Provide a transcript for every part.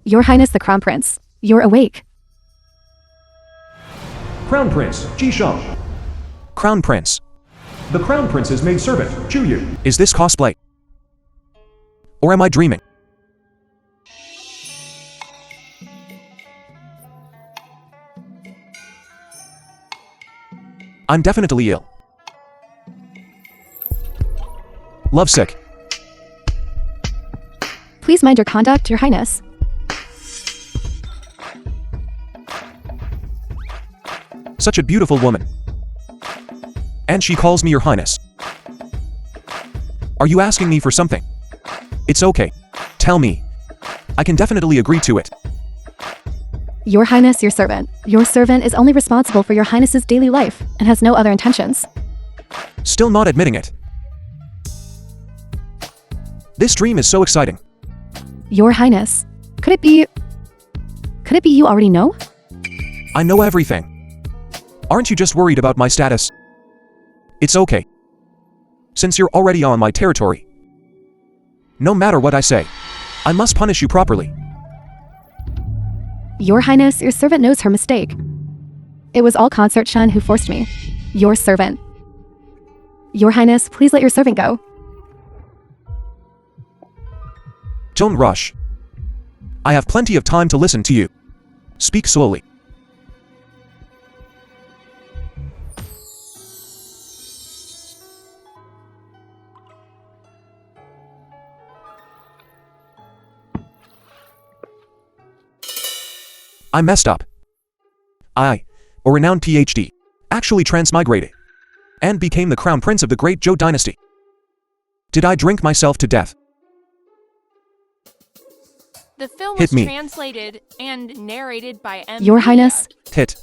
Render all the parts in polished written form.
Your Highness the Crown Prince, you're awake. Crown Prince, Ji Shang. Crown Prince. The Crown Prince's maidservant, Chu Yu. Is this cosplay? Or am I dreaming? I'm definitely ill. Lovesick. Please mind your conduct, Your Highness. Such a beautiful woman. And she calls me Your Highness. Are you asking me for something? It's okay. Tell me. I can definitely agree to it. Your Highness, your servant. Your servant is only responsible for Your Highness's daily life and has no other intentions. Still not admitting it. This dream is so exciting. Your Highness. Could it be you already know? I know everything. Aren't you just worried about my status? It's okay. Since you're already on my territory. No matter what I say, I must punish you properly. Your Highness, your servant knows her mistake. It was all Consort Shen who forced me. Your servant. Your Highness, please let your servant go. Don't rush. I have plenty of time to listen to you. Speak slowly. I messed up. I, a renowned PhD, actually transmigrated and became the crown prince of the great Zhou dynasty. Did I drink myself to death? The film Hit was me. translated and narrated by M. Your Highness. Hit.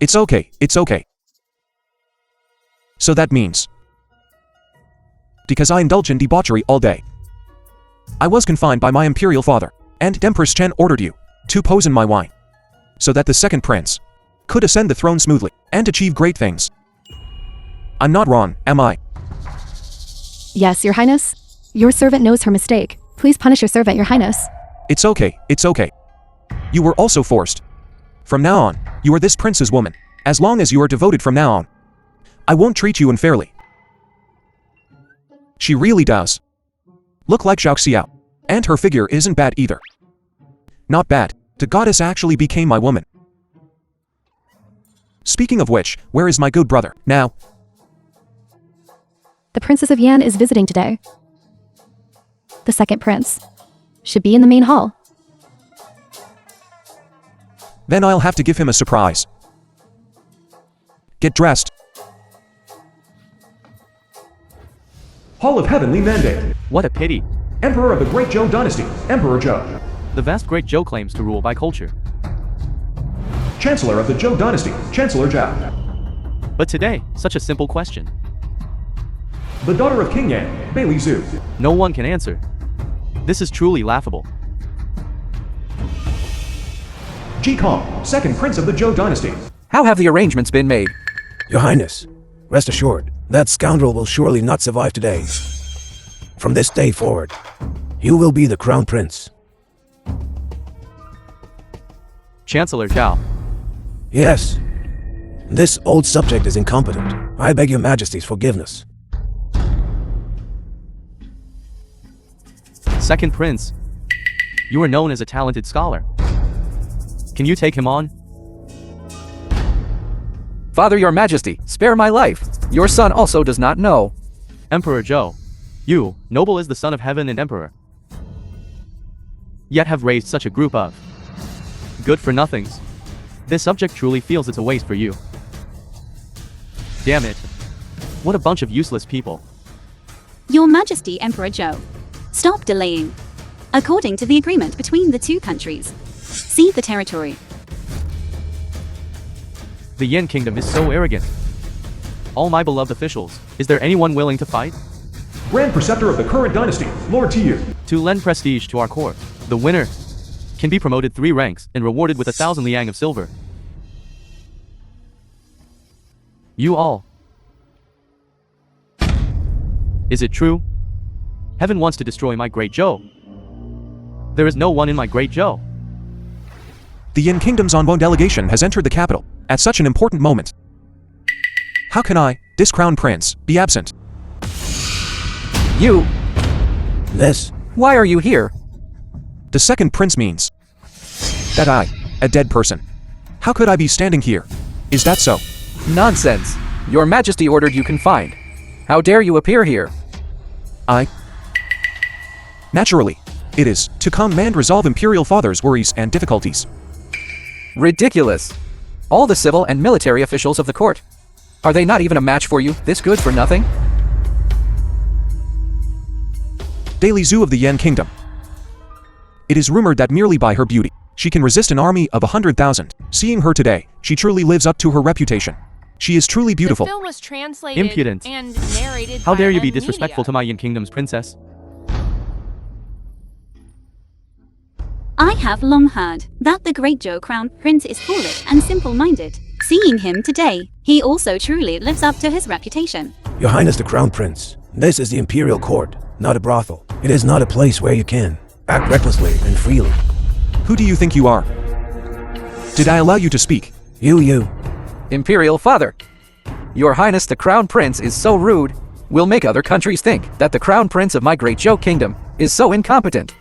It's okay, it's okay. So that means, because I indulge in debauchery all day, I was confined by my imperial father, and Empress Chen ordered you to poison my wine, so that the second prince could ascend the throne smoothly and achieve great things. I'm not wrong, am I? Yes, Your Highness. Your servant knows her mistake. Please punish your servant, Your Highness. It's okay, it's okay. You were also forced. From now on, you are this prince's woman. As long as you are devoted from now on, I won't treat you unfairly. She really does look like Zhao Xiao, and her figure isn't bad either. Not bad. The goddess actually became my woman. Speaking of which, where is my good brother now? The Princess of Yan is visiting today. The second prince should be in the main hall. Then I'll have to give him a surprise. Get dressed. Hall of Heavenly Mandate. What a pity. Emperor of the Great Zhou Dynasty, Emperor Zhou. The vast great Zhou claims to rule by culture. Chancellor of the Zhou Dynasty, Chancellor Zhao. But today, such a simple question. The daughter of King Yan, Bailey Zhu. No one can answer. This is truly laughable. Ji Kong, second prince of the Zhou Dynasty. How have the arrangements been made? Your Highness, rest assured, that scoundrel will surely not survive today. From this day forward, you will be the crown prince. Chancellor Zhao. Yes. This old subject is incompetent. I beg your Majesty's forgiveness. Second prince. You are known as a talented scholar. Can you take him on? Father, your Majesty, spare my life. Your son also does not know. Emperor Zhou. You, noble as the son of heaven and emperor, yet have raised such a group of good-for-nothings. This subject truly feels it's a waste for you. Damn it. What a bunch of useless people. Your Majesty, Emperor Zhou, stop delaying. According to the agreement between the two countries, cede the territory. The Yin Kingdom is so arrogant. All my beloved officials, is there anyone willing to fight? Grand Preceptor of the current dynasty, Lord Tiyu. To lend prestige to our court, the winner can be promoted 3 ranks and rewarded with 1,000 liang of silver. Is it true? Heaven wants to destroy my great Joe. There is no one in my great Joe. The Yin Kingdom's envoy delegation has entered the capital at such an important moment. How can I, this crown prince, be absent? You. This. Why are you here? The second prince means that I, a dead person. How could I be standing here? Is that so? Nonsense. Your Majesty ordered you confined. How dare you appear here? Naturally, it is to come and resolve Imperial Father's worries and difficulties. Ridiculous. All the civil and military officials of the court. Are they not even a match for you, this good for nothing? Daily Zoo of the Yin Kingdom. It is rumored that merely by her beauty, she can resist an army of 100,000. Seeing her today, she truly lives up to her reputation. She is truly beautiful. The film was translated Impudent. and narrated How by dare you be N disrespectful Media. to my Yin Kingdom's princess? I have long heard that the great Joe Crown Prince is foolish and simple-minded. Seeing him today, he also truly lives up to his reputation. Your Highness the Crown Prince, this is the Imperial Court, not a brothel. It is not a place where you can act recklessly and freely. Who do you think you are? Did I allow you to speak? You. Imperial Father. Your Highness the Crown Prince is so rude, will make other countries think that the Crown Prince of my great Joe Kingdom is so incompetent.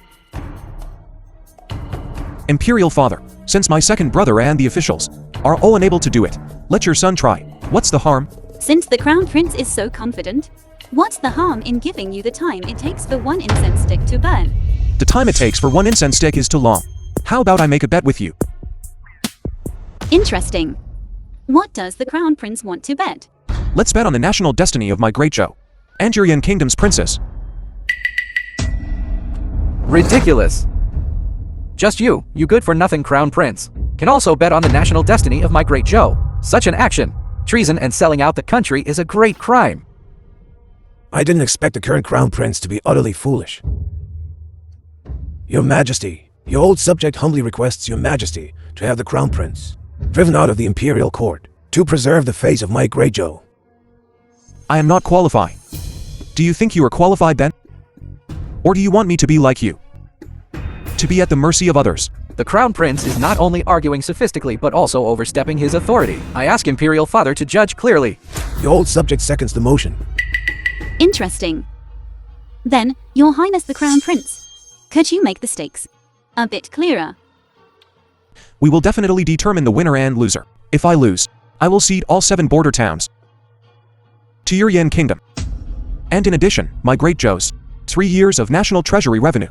Imperial Father, since my second brother and the officials are all unable to do it, let your son try. What's the harm? Since the Crown Prince is so confident, what's the harm in giving you the time it takes for one incense stick to burn? The time it takes for one incense stick is too long. How about I make a bet with you? Interesting. What does the Crown Prince want to bet? Let's bet on the national destiny of my great Joe and your Yin Kingdom's princess. Ridiculous. Just you good-for-nothing Crown Prince, can also bet on the national destiny of my great Joe. Such an action, treason and selling out the country is a great crime. I didn't expect the current Crown Prince to be utterly foolish. Your Majesty, your old subject humbly requests your Majesty to have the Crown Prince driven out of the Imperial Court to preserve the face of my great Joe. I am not qualified. Do you think you are qualified then? Or do you want me to be like you? To be at the mercy of others? The Crown Prince is not only arguing sophistically but also overstepping his authority. I ask Imperial Father to judge clearly. Your old subject seconds the motion. Interesting. Then, Your Highness the Crown Prince, could you make the stakes a bit clearer? We will definitely determine the winner and loser. If I lose, I will cede all 7 border towns to your Yin Kingdom. And in addition, my great Joe's 3 years of national treasury revenue.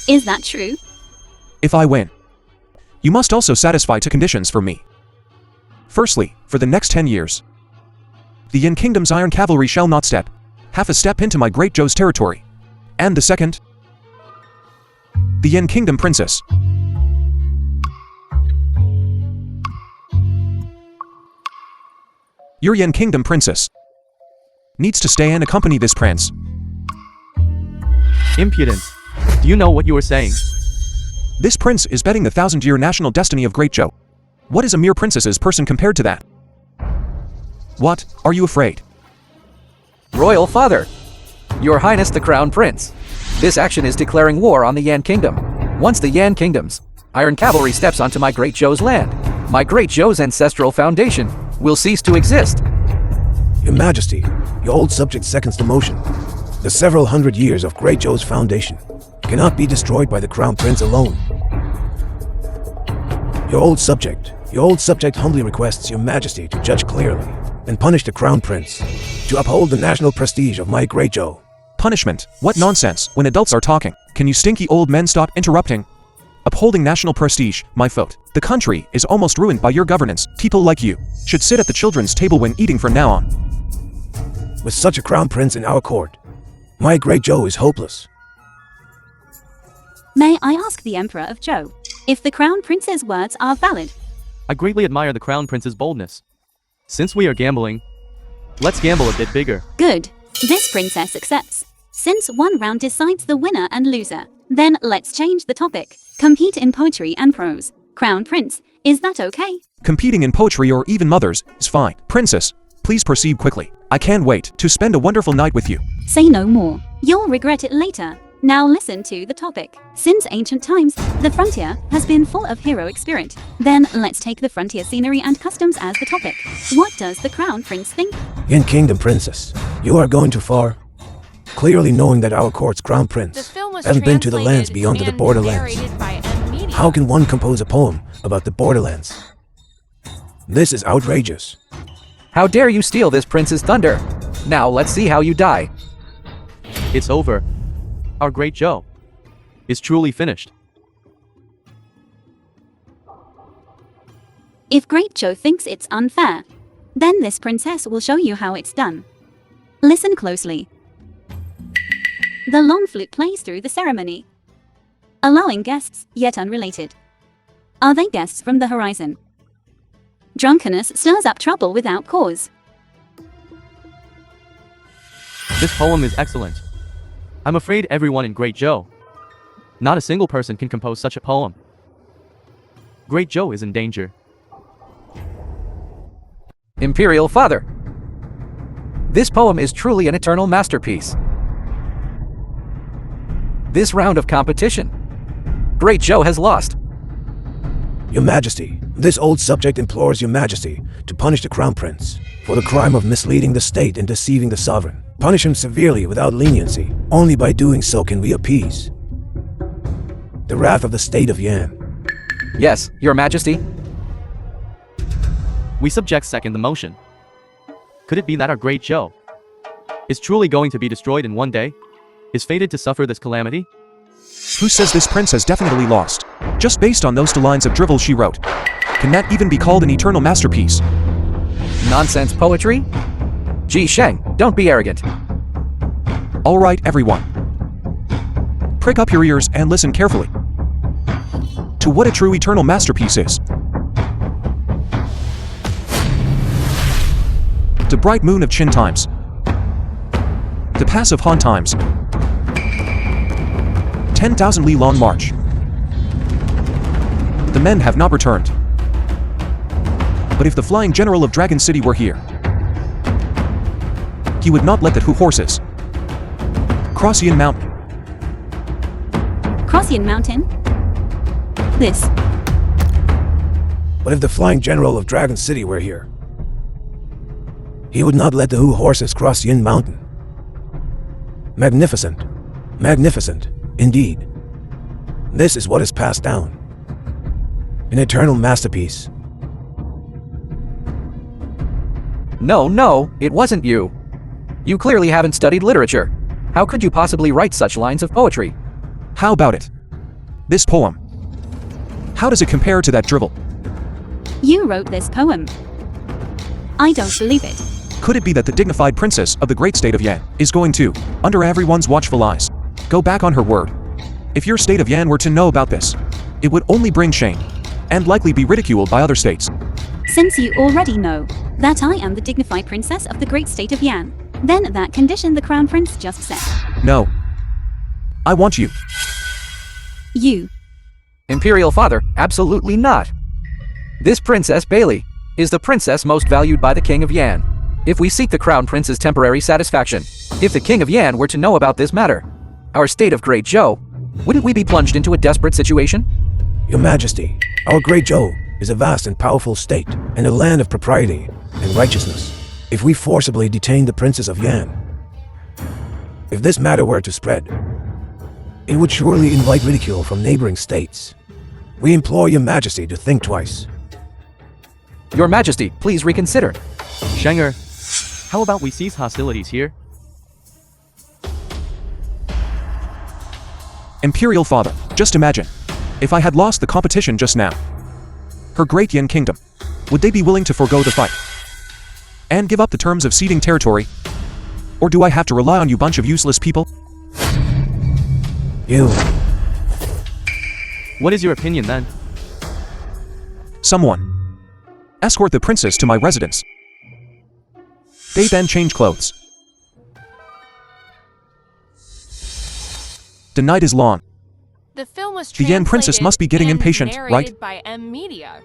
Is that true? If I win, you must also satisfy 2 conditions for me. Firstly, for the next 10 years, the Yin Kingdom's iron cavalry shall not step half a step into my great Joe's territory. And the second, the Yin Kingdom princess your Yin Kingdom princess needs to stay and accompany this prince. Impudent. Do you know what you are saying? This prince is betting the 1,000-year national destiny of great Joe. What is a mere princess's person compared to that? What, are you afraid? Royal Father, Your Highness the Crown Prince, this action is declaring war on the Yan Kingdom. Once the Yan Kingdom's iron cavalry steps onto my great Joe's land, my great Joe's ancestral foundation will cease to exist. Your Majesty, your old subject seconds the motion. The several hundred years of Great Joe's foundation cannot be destroyed by the Crown Prince alone. Your old subject humbly requests your Majesty to judge clearly and punish the Crown Prince to uphold the national prestige of my great Joe. Punishment? What nonsense, when adults are talking. Can you stinky old men stop interrupting? Upholding national prestige, my foot. The country is almost ruined by your governance. People like you should sit at the children's table when eating from now on. With such a Crown Prince in our court, my great Joe is hopeless. May I ask the Emperor of Joe if the Crown Prince's words are valid? I greatly admire the Crown Prince's boldness. Since we are gambling, let's gamble a bit bigger. Good. This princess accepts. Since one round decides the winner and loser, then let's change the topic. Compete in poetry and prose. Crown Prince, is that okay? Competing in poetry or even mothers is fine. Princess, Please proceed quickly. I can't wait to spend a wonderful night with you. Say no more. You'll regret it later. Now listen to the topic. Since ancient times, the frontier has been full of heroic spirit. Then let's take the frontier scenery and customs as the topic. What does the crown prince think? Yan Kingdom Princess, you are going too far. Clearly knowing that our court's crown The prince film was haven't been to the lands translated beyond the and borderlands. narrated by Media. How can one compose a poem about the borderlands? This is outrageous. How dare you steal this prince's thunder? Now let's see how you die. It's over. Our great Joe is truly finished. If Great Joe thinks it's unfair, then this princess will show you how it's done. Listen closely. The long flute plays through the ceremony, allowing guests, yet unrelated. Are they guests from the horizon? Drunkenness stirs up trouble without cause. This poem is excellent. I'm afraid everyone in Great Joe, not a single person can compose such a poem. Great Joe is in danger. Imperial Father. This poem is truly an eternal masterpiece. This round of competition, Great Joe has lost. Your Majesty, this old subject implores Your Majesty to punish the Crown Prince for the crime of misleading the state and deceiving the sovereign. Punish him severely without leniency. Only by doing so can we appease the wrath of the state of Yan. Yes, Your Majesty. We subject second the motion. Could it be that our Great Joe is truly going to be destroyed in one day? Is fated to suffer this calamity? Who says this prince has definitely lost? Just based on those 2 lines of drivel she wrote. Can that even be called an eternal masterpiece? Nonsense poetry? Ji Sheng, don't be arrogant. All right, everyone. Prick up your ears and listen carefully to what a true eternal masterpiece is. The bright moon of Qin times. The pass of Han times. 10,000 li long march. The men have not returned. But if the flying general of Dragon City were here, he would not let the Hu horses cross Yin Mountain. Crossian Mountain? This. But if the flying general of Dragon City were here, he would not let the Hu horses cross Yin Mountain. Magnificent. Magnificent, indeed. This is what is passed down. An eternal masterpiece. No, it wasn't you. You clearly haven't studied literature. How could you possibly write such lines of poetry? How about it? This poem. How does it compare to that drivel? You wrote this poem. I don't believe it. Could it be that the dignified princess of the great state of Yan is going to, under everyone's watchful eyes, go back on her word? If your state of Yan were to know about this, it would only bring shame, and likely be ridiculed by other states. Since you already know that I am the dignified princess of the great state of Yan, then that condition the crown prince just set. No. I want you. You. Imperial Father, absolutely not. This Princess Bailey is the princess most valued by the King of Yan. If we seek the Crown Prince's temporary satisfaction, if the King of Yan were to know about this matter, our state of Great Joe, wouldn't we be plunged into a desperate situation? Your Majesty, our Great Joe is a vast and powerful state, and a land of propriety and righteousness. If we forcibly detain the princes of Yan, if this matter were to spread, it would surely invite ridicule from neighboring states. We implore Your Majesty to think twice. Your Majesty, please reconsider. Shenger, how about we cease hostilities here? Imperial Father, just imagine, if I had lost the competition just now, her great Yin kingdom, would they be willing to forego the fight and give up the terms of ceding territory? Or do I have to rely on you bunch of useless people? You. What is your opinion then? Someone escort the princess to my residence. They then change clothes. The night is long. The film was The Yan princess translated must be getting and impatient, right? narrated by Media.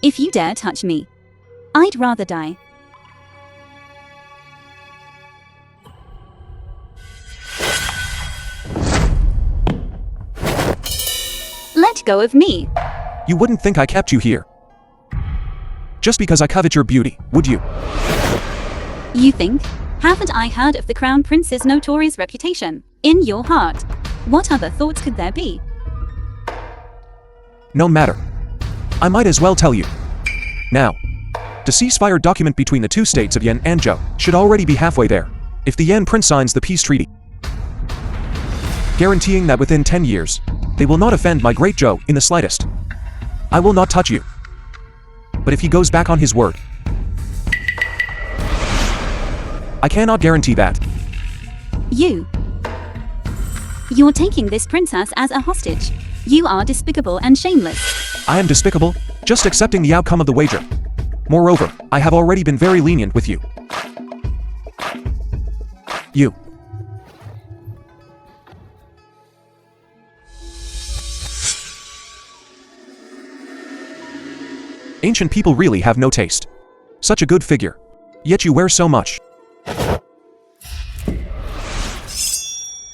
If you dare touch me, I'd rather die. Let go of me. You wouldn't think I kept you here just because I covet your beauty, would you? You think? Haven't I heard of the Crown Prince's notorious reputation? In your heart, what other thoughts could there be? No matter. I might as well tell you. Now, the ceasefire document between the two states of Yan and Zhou should already be halfway there, if the Yan Prince signs the peace treaty, guaranteeing that within 10 years, they will not offend my great Zhou in the slightest. I will not touch you. But if he goes back on his word, I cannot guarantee that. You're taking this princess as a hostage. You are despicable and shameless. I am despicable, just accepting the outcome of the wager. Moreover, I have already been very lenient with you. Ancient people really have no taste. Such a good figure. Yet you wear so much.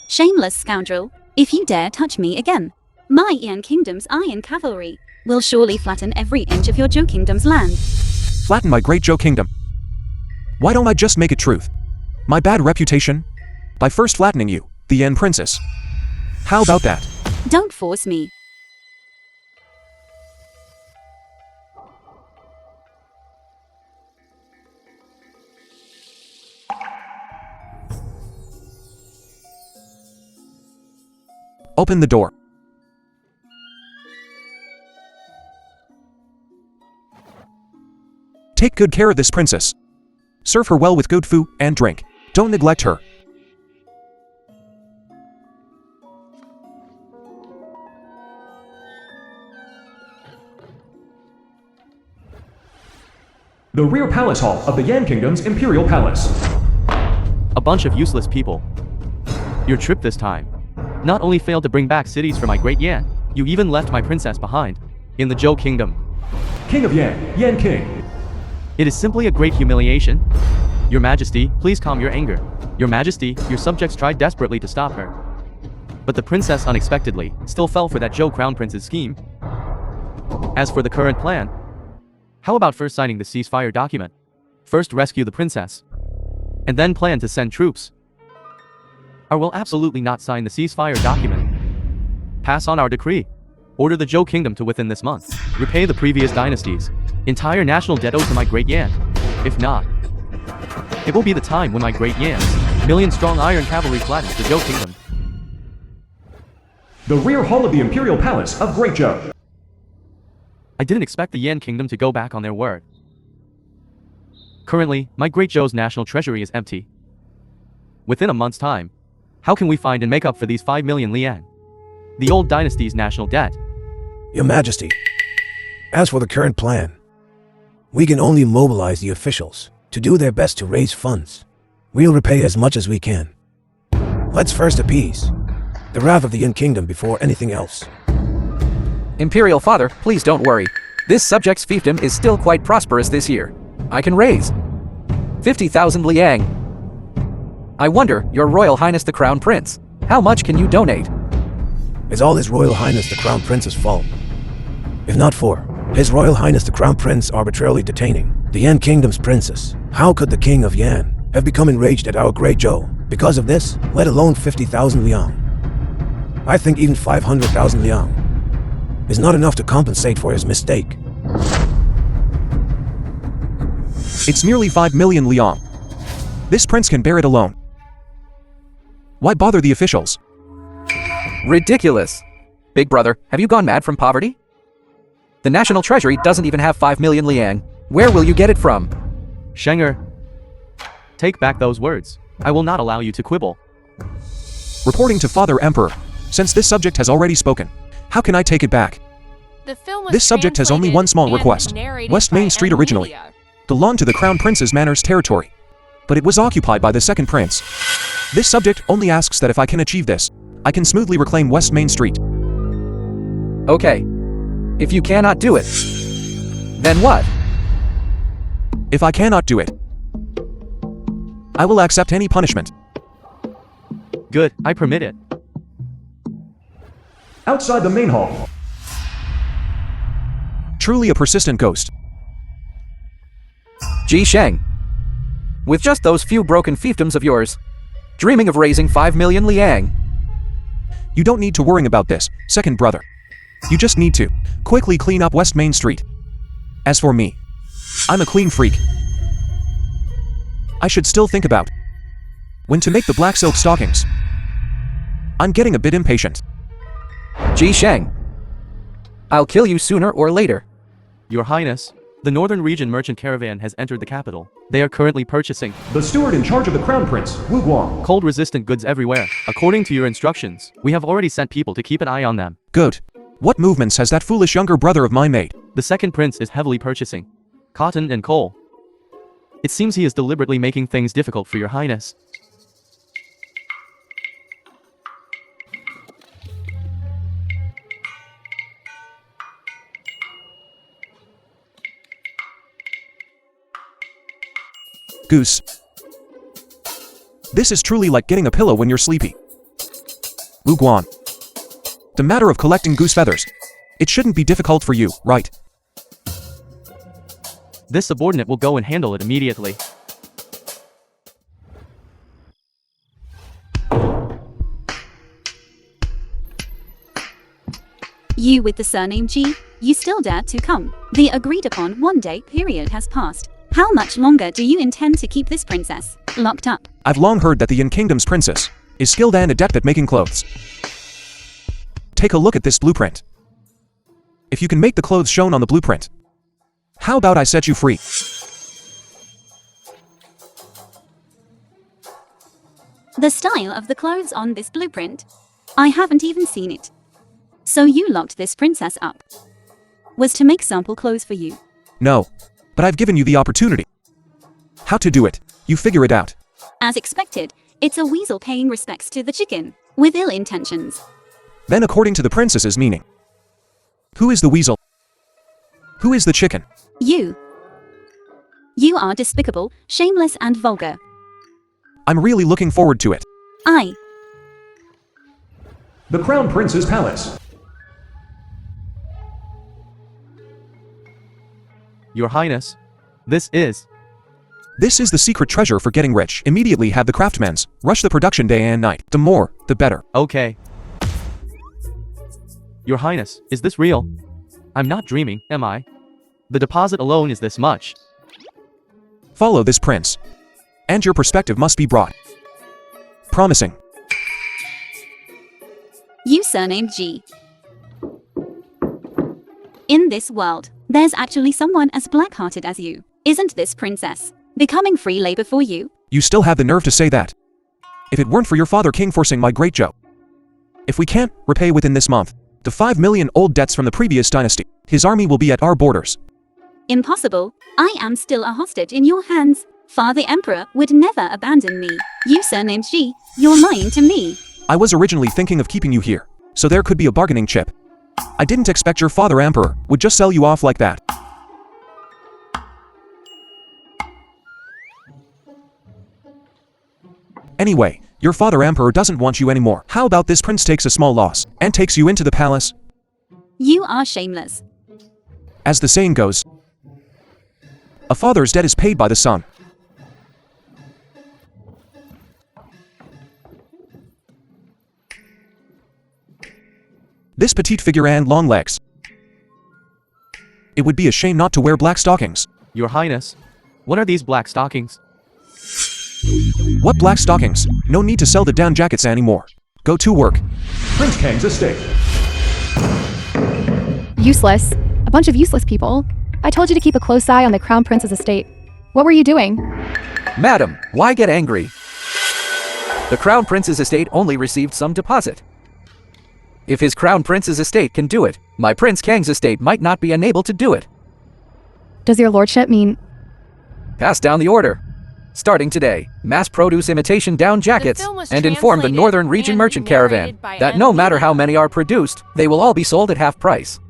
Shameless scoundrel. If you dare touch me again, my Yan Kingdom's iron cavalry will surely flatten every inch of your Zhou Kingdom's land. Flatten my great Zhou Kingdom. Why don't I just make it truth? My bad reputation? By first flattening you, the Yan Princess. How about that? Don't force me. Open the door. Take good care of this princess. Serve her well with good food and drink. Don't neglect her. The rear palace hall of the Yan Kingdom's Imperial Palace. A bunch of useless people. Your trip this time not only failed to bring back cities for my great Yan, you even left my princess behind in the Zhou Kingdom. King of Yan, Yan King. It is simply a great humiliation. Your Majesty, please calm your anger. Your Majesty, your subjects tried desperately to stop her. But the princess unexpectedly still fell for that Zhou Crown Prince's scheme. As for the current plan, how about first signing the ceasefire document? First rescue the princess, and then plan to send troops. Or will absolutely not sign the ceasefire document. Pass on our decree. Order the Zhou Kingdom to within this month repay the previous dynasty's entire national debt owed to my great Yan. If not, it will be the time when my great Yan's million-strong iron cavalry flattens the Zhou Kingdom. The rear hall of the Imperial Palace of Great Zhou. I didn't expect the Yan Kingdom to go back on their word. Currently, my great Zhou's national treasury is empty. Within a month's time, how can we find and make up for these 5 million lian? The old dynasty's national debt. Your Majesty, as for the current plan, we can only mobilize the officials to do their best to raise funds. We'll repay as much as we can. Let's first appease the wrath of the Yan Kingdom before anything else. Imperial Father, please don't worry. This subject's fiefdom is still quite prosperous this year. I can raise 50,000 liang. I wonder, Your Royal Highness the Crown Prince, how much can you donate? It's all His Royal Highness the Crown Prince's fault. If not for His Royal Highness the Crown Prince arbitrarily detaining the Yan Kingdom's princess, how could the King of Yan have become enraged at our great Zhou because of this, let alone 50,000 liang? I think even 500,000 liang is not enough to compensate for his mistake. It's nearly 5 million liang. This prince can bear it alone. Why bother the officials? Ridiculous. Big brother, have you gone mad from poverty? The national treasury doesn't even have 5 million liang. Where will you get it from? Shenger, take back those words. I will not allow you to quibble. Reporting to Father Emperor, since this subject has already spoken, how can I take it back? The film was This subject has only one small translated request. and narrated West by Main Street originally Amelia. belonged to the Crown Prince's Manor's territory, but it was occupied by the second prince. This subject only asks that if I can achieve this, I can smoothly reclaim West Main Street. Okay. If you cannot do it, Then what? If I cannot do it, I will accept any punishment. Good, I permit it. Outside the main hall. Truly a persistent ghost. Ji Sheng. With just those few broken fiefdoms of yours, dreaming of raising 5 million liang. You don't need to worry about this, second brother. You just need to quickly clean up West Main Street. As for me, I'm a clean freak. I should still think about when to make the black silk stockings. I'm getting a bit impatient. Ji Sheng. I'll kill you sooner or later. Your Highness, the Northern Region merchant caravan has entered the capital. They are currently purchasing The steward in charge of the Crown Prince, Wu Guang. cold-resistant goods everywhere. According to your instructions, we have already sent people to keep an eye on them. Good. What movements has that foolish younger brother of mine made? The second prince is heavily purchasing cotton and coal. It seems he is deliberately making things difficult for your Highness. Goose. This is truly like getting a pillow when you're sleepy. Wu Guan. The matter of collecting goose feathers. It shouldn't be difficult for you, right? This subordinate will go and handle it immediately. You with the surname G, you still dare to come. The agreed upon 1-day period has passed. How much longer do you intend to keep this princess locked up? I've long heard that the Yin Kingdom's princess is skilled and adept at making clothes. Take a look at this blueprint. If you can make the clothes shown on the blueprint, how about I set you free? The style of the clothes on this blueprint? I haven't even seen it. So you locked this princess up? Was to make sample clothes for you? No, but I've given you the opportunity. How to do it, you figure it out. As expected, it's a weasel paying respects to the chicken, with ill intentions. Then according to the princess's meaning, who is the weasel? Who is the chicken? You. You are despicable, shameless and vulgar. I'm really looking forward to it. The Crown Prince's palace. Your Highness, this is the secret treasure for getting rich. Immediately have the craftsmen's rush the production day and night. The more, the better. okay. Your Highness, is this real? I'm not dreaming, am I? The deposit alone is this much. Follow this prince. And your perspective must be brought. Promising. You surname G. In this world, there's actually someone as black-hearted as you. Isn't this princess becoming free labor for you? You still have the nerve to say that. If it weren't for your father king forcing my great Joe. If we can't repay within this month the 5 million old debts from the previous dynasty, his army will be at our borders. Impossible. I am still a hostage in your hands. Father Emperor would never abandon me. You surname G, you're lying to me. I was originally thinking of keeping you here, so there could be a bargaining chip. I didn't expect your father emperor would just sell you off like that. Anyway, your father emperor doesn't want you anymore. How about this prince takes a small loss and takes you into the palace? You are shameless. As the saying goes, a father's debt is paid by the son. This petite figure and long legs. It would be a shame not to wear black stockings. Your Highness, what are these black stockings? What black stockings? No need to sell the down jackets anymore. Go to work. Prince Kang's estate. Useless. A bunch of useless people. I told you to keep a close eye on the Crown Prince's estate. What were you doing? Madam, why get angry? The Crown Prince's estate only received some deposit. If his Crown Prince's estate can do it, my Prince Kang's estate might not be unable to do it. Does your lordship mean... Pass down the order. Starting today, mass produce imitation down jackets film was and inform the translated Northern Region and merchant caravan narrated by that no matter Angelina. how many are produced, they will all be sold at half price.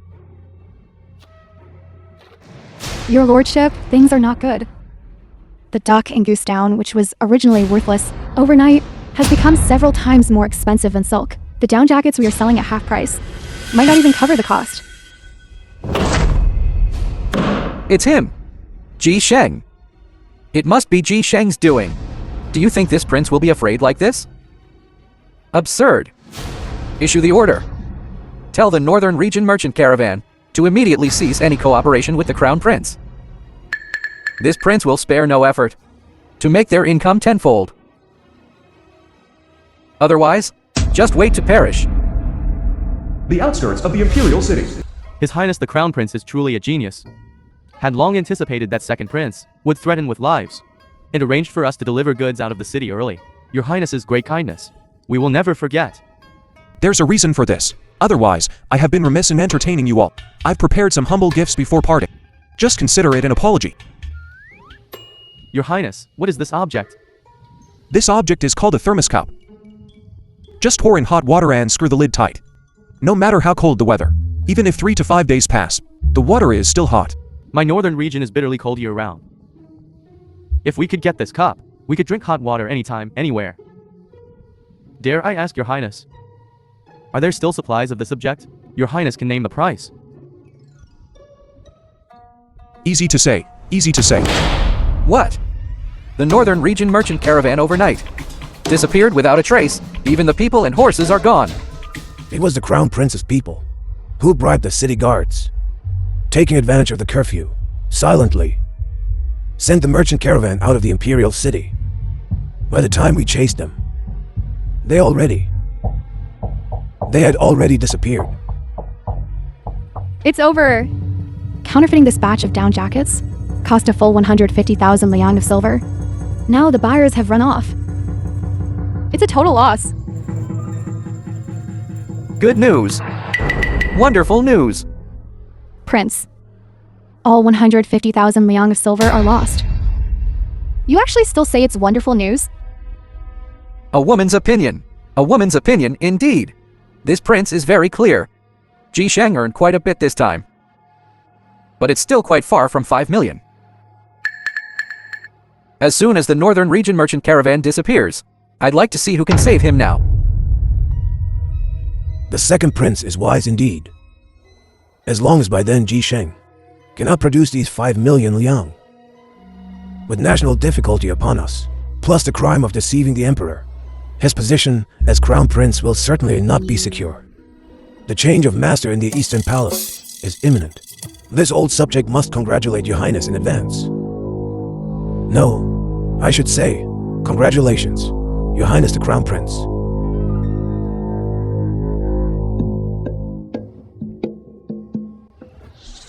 Your lordship, things are not good. The duck and goose down, which was originally worthless, overnight, has become several times more expensive than silk. The down jackets we are selling at half price might not even cover the cost. It's him! Ji Sheng. It must be Ji Sheng's doing. Do you think this prince will be afraid like this? Absurd. Issue the order. Tell the Northern Region Merchant Caravan to immediately cease any cooperation with the Crown Prince. This prince will spare no effort to make their income tenfold. Otherwise, just wait to perish. The outskirts of the Imperial City. His Highness the Crown Prince is truly a genius. Had long anticipated that second prince would threaten with lives, and arranged for us to deliver goods out of the city early. Your Highness's great kindness. We will never forget. There's a reason for this. Otherwise, I have been remiss in entertaining you all. I've prepared some humble gifts before parting. Just consider it an apology. Your Highness, what is this object? This object is called a thermos cup. Just pour in hot water and screw the lid tight. No matter how cold the weather, even if 3 to 5 days pass, the water is still hot. My northern region is bitterly cold year-round. If we could get this cup, we could drink hot water anytime, anywhere. Dare I ask Your Highness, are there still supplies of this object? Your Highness can name the price. Easy to say, easy to say. What? The Northern Region Merchant Caravan overnight disappeared without a trace. Even the people and horses are gone. It was the Crown Prince's people who bribed the city guards, taking advantage of the curfew, silently sent the merchant caravan out of the Imperial City. By the time we chased them, they had already disappeared. It's over. Counterfeiting this batch of down jackets cost a full 150,000 liang of silver. Now the buyers have run off. It's a total loss. Good news. Wonderful news. Prince, all 150,000 liang of silver are lost. You actually still say it's wonderful news? A woman's opinion. A woman's opinion indeed. This prince is very clear. Ji Sheng earned quite a bit this time. But it's still quite far from 5 million. As soon as the Northern Region Merchant Caravan disappears, I'd like to see who can save him now. The second prince is wise indeed. As long as by then Ji Sheng cannot produce these 5 million liang. With national difficulty upon us, plus the crime of deceiving the emperor, his position as crown prince will certainly not be secure. The change of master in the Eastern Palace is imminent. This old subject must congratulate your highness in advance. No, I should say, congratulations, your highness the crown prince.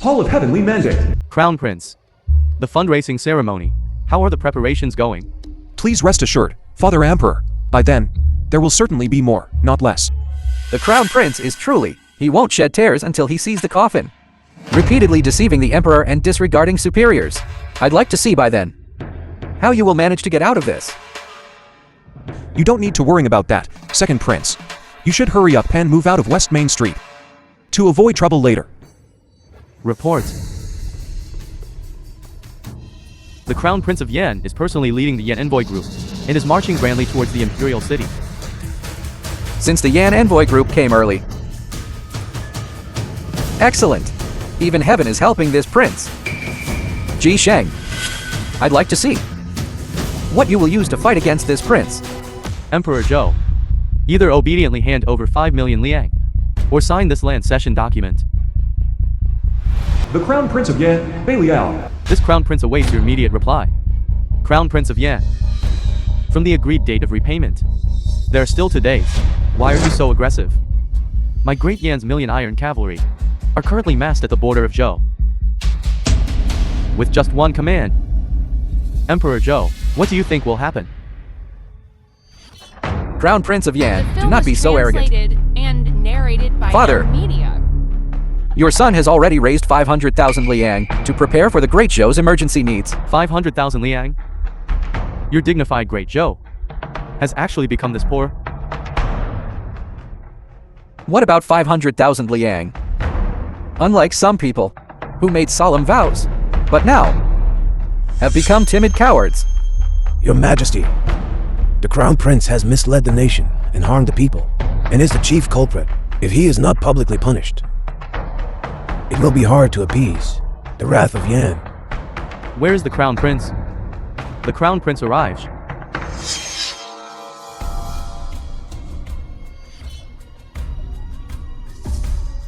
Hall of Heavenly Mandate. Crown Prince. The fundraising ceremony. How are the preparations going? Please rest assured, Father Emperor, by then, there will certainly be more, not less. The Crown Prince is truly, he won't shed tears until he sees the coffin. Repeatedly deceiving the Emperor and disregarding superiors. I'd like to see by then how you will manage to get out of this. You don't need to worry about that, Second Prince. You should hurry up and move out of West Main Street to avoid trouble later. Report. The Crown Prince of Yan is personally leading the Yan Envoy Group and is marching grandly towards the Imperial City. Since the Yan Envoy Group came early. Excellent. Even heaven is helping this prince. Ji Sheng, I'd like to see what you will use to fight against this prince. Emperor Zhou, either obediently hand over 5 million liang or sign this land cession document. The Crown Prince of Yan, Belial. This Crown Prince awaits your immediate reply. Crown Prince of Yan. From the agreed date of repayment. There are still 2 days. Why are you so aggressive? My great Yan's million iron cavalry are currently massed at the border of Zhou. With just one command. Emperor Zhou, what do you think will happen? Crown Prince of The Yan, film do not was be so arrogant. translated and narrated by Father. our media. Your son has already raised 500,000 liang to prepare for the Great Zhou's emergency needs. 500,000 liang? Your dignified great Zhou has actually become this poor? What about 500,000 liang? Unlike some people who made solemn vows, but now have become timid cowards. Your Majesty, the Crown Prince has misled the nation and harmed the people, and is the chief culprit. If he is not publicly punished, it will be hard to appease the wrath of Yan. Where is the Crown Prince? The Crown Prince arrives.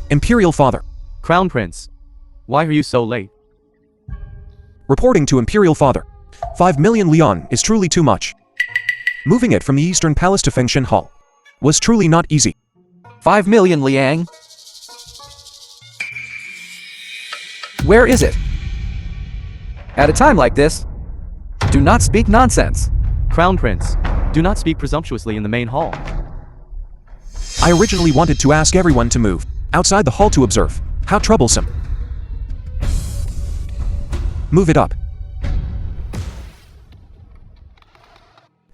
Imperial Father. Crown Prince, why are you so late? Reporting to Imperial Father. 5 million Leon is truly too much. Moving it from the Eastern Palace to Fengshan Hall was truly not easy. 5 million Liang? Where is it? At a time like this, do not speak nonsense. Crown Prince, do not speak presumptuously in the main hall. I originally wanted to ask everyone to move outside the hall to observe. How troublesome. Move it up.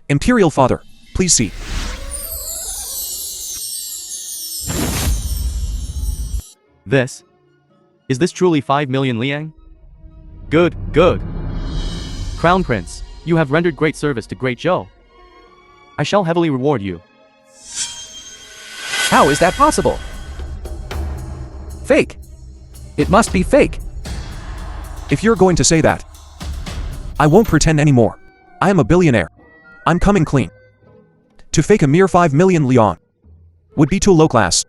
Imperial Father, please see. Is this truly 5 million Liang? Good, good. Crown Prince, you have rendered great service to Great Zhou. I shall heavily reward you. How is that possible? Fake. It must be fake. If you're going to say that, I won't pretend anymore. I am a billionaire. I'm coming clean. To fake a mere 5 million Leon would be too low class.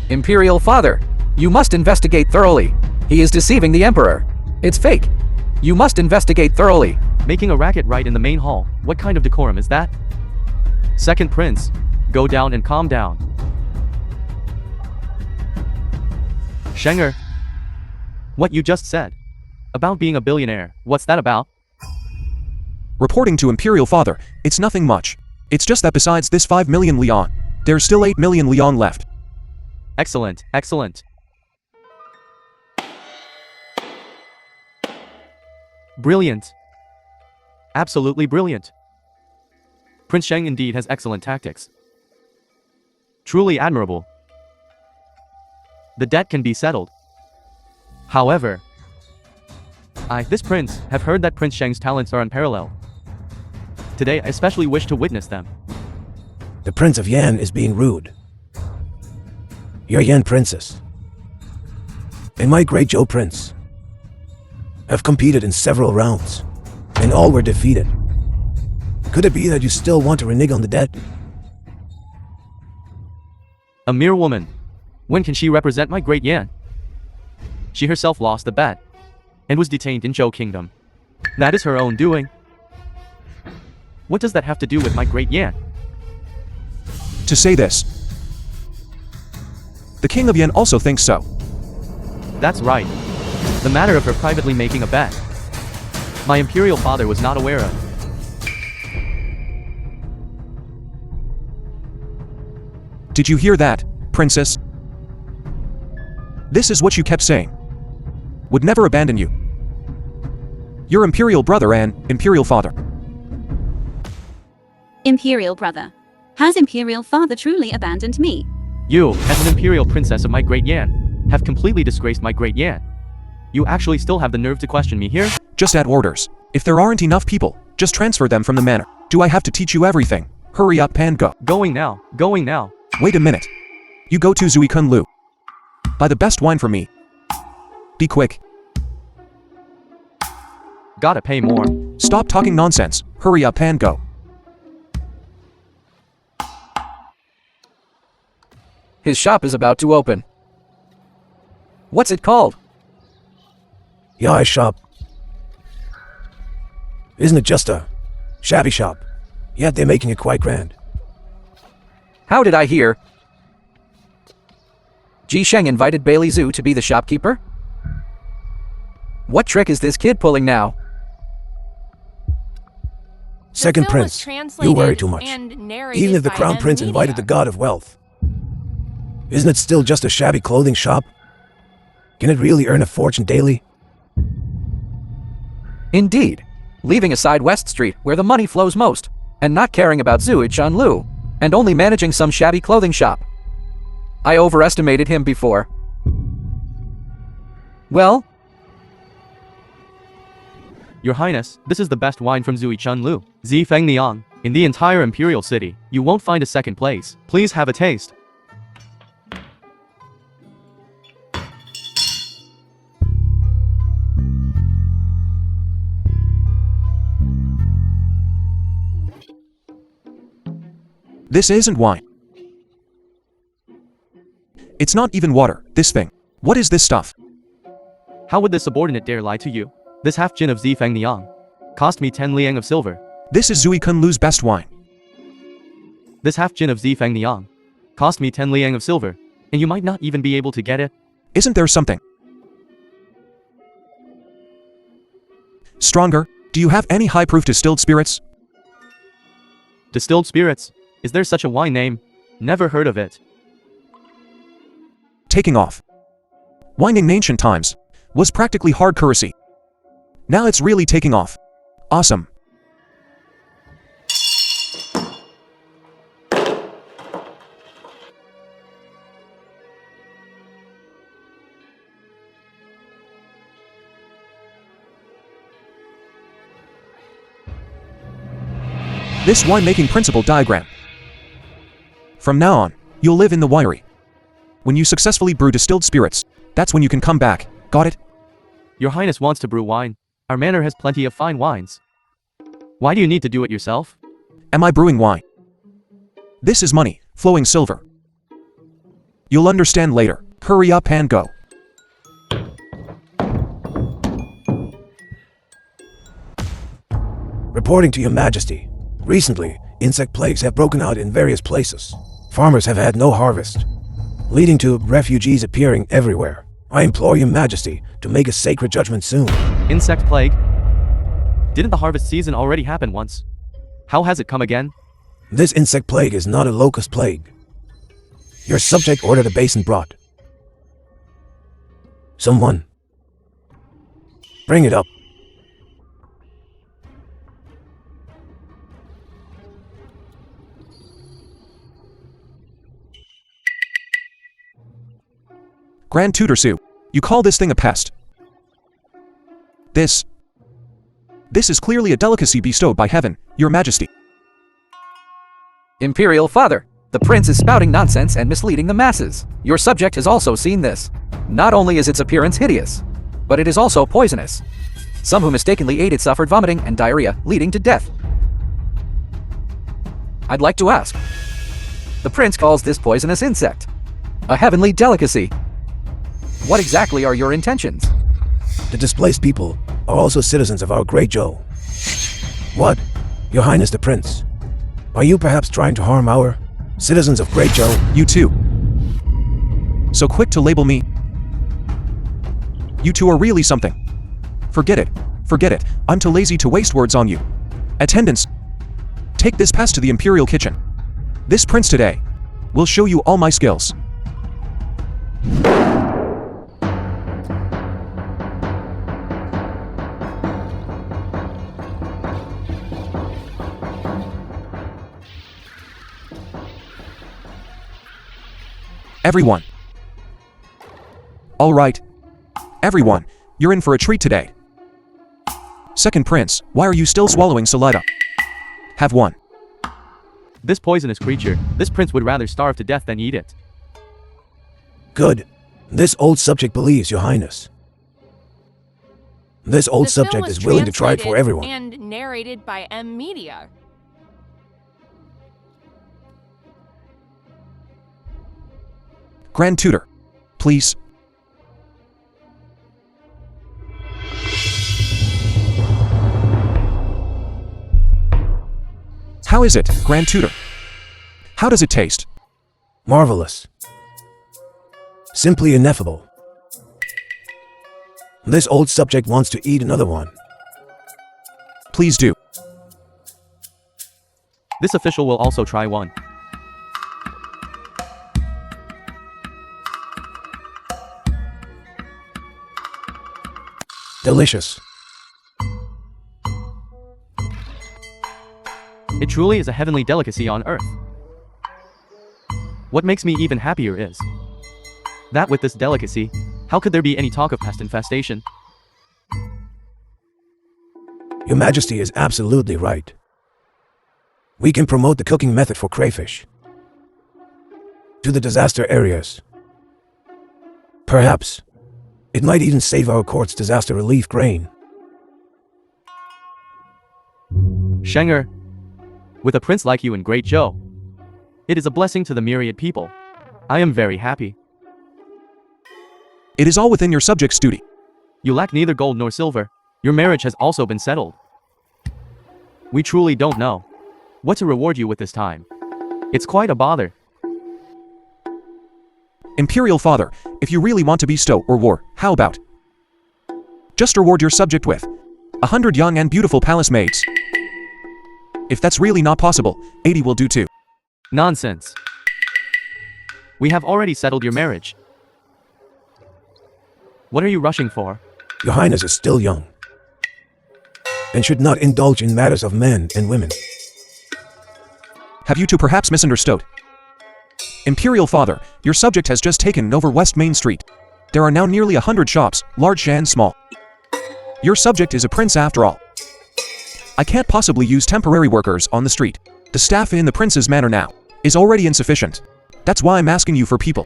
Imperial Father, you must investigate thoroughly. He is deceiving the Emperor. It's fake. You must investigate thoroughly. Making a racket right in the main hall, what kind of decorum is that? Second Prince, go down and calm down. Shenger, what you just said about being a billionaire, what's that about? Reporting to Imperial Father, it's nothing much. It's just that besides this 5 million Leon, there's still 8 million Leon left. Excellent, excellent. Brilliant. Absolutely brilliant. Prince Sheng indeed has excellent tactics. Truly admirable. The debt can be settled. However, this prince, have heard that Prince Sheng's talents are unparalleled. Today I especially wish to witness them. The Prince of Yan is being rude. Your Yan Princess and my great Zhou Prince have competed in several rounds, and all were defeated. Could it be that you still want to renege on the debt? A mere woman. When can she represent my great Yan? She herself lost the bet and was detained in Zhou Kingdom. That is her own doing. What does that have to do with my great Yan? To say this, the King of Yan also thinks so. That's right. The matter of her privately making a bet, my Imperial Father was not aware of. Did you hear that, Princess? This is what you kept saying. Would never abandon you. Your Imperial brother and Imperial Father. Imperial brother. Has Imperial Father truly abandoned me? You, as an Imperial Princess of my great Yan, have completely disgraced my great Yan. You actually still have the nerve to question me here? Just add orders. If there aren't enough people, just transfer them from the manor. Do I have to teach you everything? Hurry up and go. Going now, going now. Wait a minute. You go to Zui Kun Lu. Buy the best wine for me. Be quick. Gotta pay more. Stop talking nonsense. Hurry up and go. His shop is about to open. What's it called? Yai shop. Isn't it just a shabby shop? Yet they're making it quite grand. How did I hear? Ji Sheng invited Bailey Zhu to be the shopkeeper? What trick is this kid pulling now? Second film was Prince, you translated worry too much. and narrated Even if the by Crown M Prince invited the Media. God of Wealth, isn't it still just a shabby clothing shop? Can it really earn a fortune daily? Indeed. Leaving aside West Street, where the money flows most, and not caring about Zhu Chanlu, and only managing some shabby clothing shop. I overestimated him before. Well, Your Highness, this is the best wine from Zui Chun Lu. Zi Feng Niang. In the entire Imperial City, you won't find a second place. Please have a taste. This isn't wine. It's not even water, this thing. What is this stuff? How would this subordinate dare lie to you? This half jin of Zi Feng Niang cost me 10 liang of silver. This is Zui Kun Lu's best wine. This half jin of Zi Feng Niang cost me 10 liang of silver, and you might not even be able to get it. Isn't there something stronger? Do you have any high-proof distilled spirits? Distilled spirits? Is there such a wine name? Never heard of it. Taking off. Wine in ancient times was practically hard currency. Now it's really taking off. Awesome. This winemaking principle diagram. From now on, you'll live in the winery. When you successfully brew distilled spirits, that's when you can come back. Got it? Your Highness wants to brew wine. Our manor has plenty of fine wines. Why do you need to do it yourself? Am I brewing wine? This is money, flowing silver. You'll understand later. Hurry up and go. Reporting to Your Majesty. Recently, insect plagues have broken out in various places. Farmers have had no harvest, leading to refugees appearing everywhere. I implore Your Majesty to make a sacred judgment soon. Insect plague? Didn't the harvest season already happen once? How has it come again? This insect plague is not a locust plague. Your subject ordered a basin brought. Someone, bring it up. Grand Tutor Su, you call this thing a pest? This is clearly a delicacy bestowed by heaven, Your Majesty. Imperial Father, the prince is spouting nonsense and misleading the masses. Your subject has also seen this. Not only is its appearance hideous, but it is also poisonous. Some who mistakenly ate it suffered vomiting and diarrhea, leading to death. I'd like to ask. The prince calls this poisonous insect a heavenly delicacy. What exactly are your intentions? The displaced people are also citizens of our Great Zhou. What, Your Highness the Prince? Are you perhaps trying to harm our citizens of Great Zhou? You too. So quick to label me. You two are really something. Forget it. Forget it. I'm too lazy to waste words on you. Attendants, take this pass to the Imperial kitchen. This prince today will show you all my skills. Everyone. All right. Everyone, you're in for a treat today. Second Prince, why are you still swallowing saliva? Have one. This poisonous creature, this prince would rather starve to death than eat it. Good. This old subject believes, Your Highness. This old The film subject was is willing to try it for translated everyone. And narrated by M Media. Grand Tutor, please. How is it, Grand Tutor? How does it taste? Marvelous. Simply ineffable. This old subject wants to eat another one. Please do. This official will also try one. Delicious. It truly is a heavenly delicacy on earth. What makes me even happier is that with this delicacy, how could there be any talk of pest infestation? Your Majesty is absolutely right. We can promote the cooking method for crayfish to the disaster areas. Perhaps it might even save our court's disaster relief grain. Shenger, with a prince like you and Great Joe, it is a blessing to the myriad people. I am very happy. It is all within your subject's duty. You lack neither gold nor silver. Your marriage has also been settled. We truly don't know what to reward you with this time. It's quite a bother. Imperial Father, if you really want to bestow or war, how about just reward your subject with 100 young and beautiful palace maids? If that's really not possible, 80 will do too. Nonsense. We have already settled your marriage. What are you rushing for? Your Highness is still young and should not indulge in matters of men and women. Have you two perhaps misunderstood? Imperial Father, your subject has just taken over West Main Street. There are now nearly 100 shops, large and small. Your subject is a prince after all. I can't possibly use temporary workers on the street. The staff in the prince's manor now is already insufficient. That's why I'm asking you for people.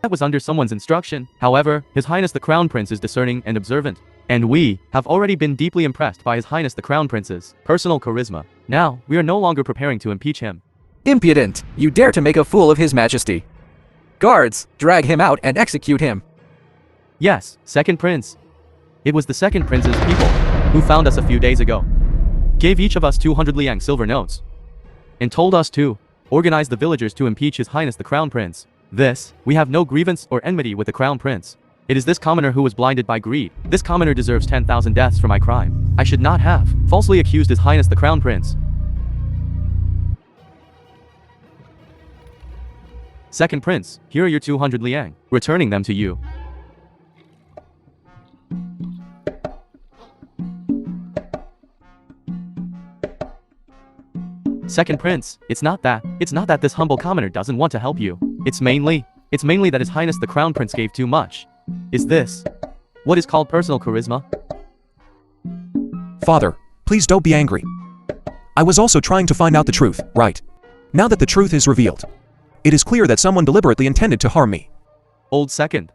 That was under someone's instruction. However, His Highness the Crown Prince is discerning and observant. And we have already been deeply impressed by His Highness the Crown Prince's personal charisma. Now, we are no longer preparing to impeach him. Impudent! You dare to make a fool of His Majesty. Guards, drag him out and execute him. Yes, Second Prince. It was the Second Prince's people who found us a few days ago. Gave each of us 200 liang silver notes. And told us to organize the villagers to impeach His Highness the Crown Prince. We have no grievance or enmity with the Crown Prince. It is this commoner who was blinded by greed. This commoner deserves 10,000 deaths for my crime. I should not have falsely accused His Highness the Crown Prince. Second Prince, here are your 200 liang, returning them to you. Second Prince, it's not that this humble commoner doesn't want to help you. It's mainly that His Highness the Crown Prince gave too much. Is this what is called personal charisma? Father, please don't be angry. I was also trying to find out the truth, right? Now that the truth is revealed, it is clear that someone deliberately intended to harm me. Old Second.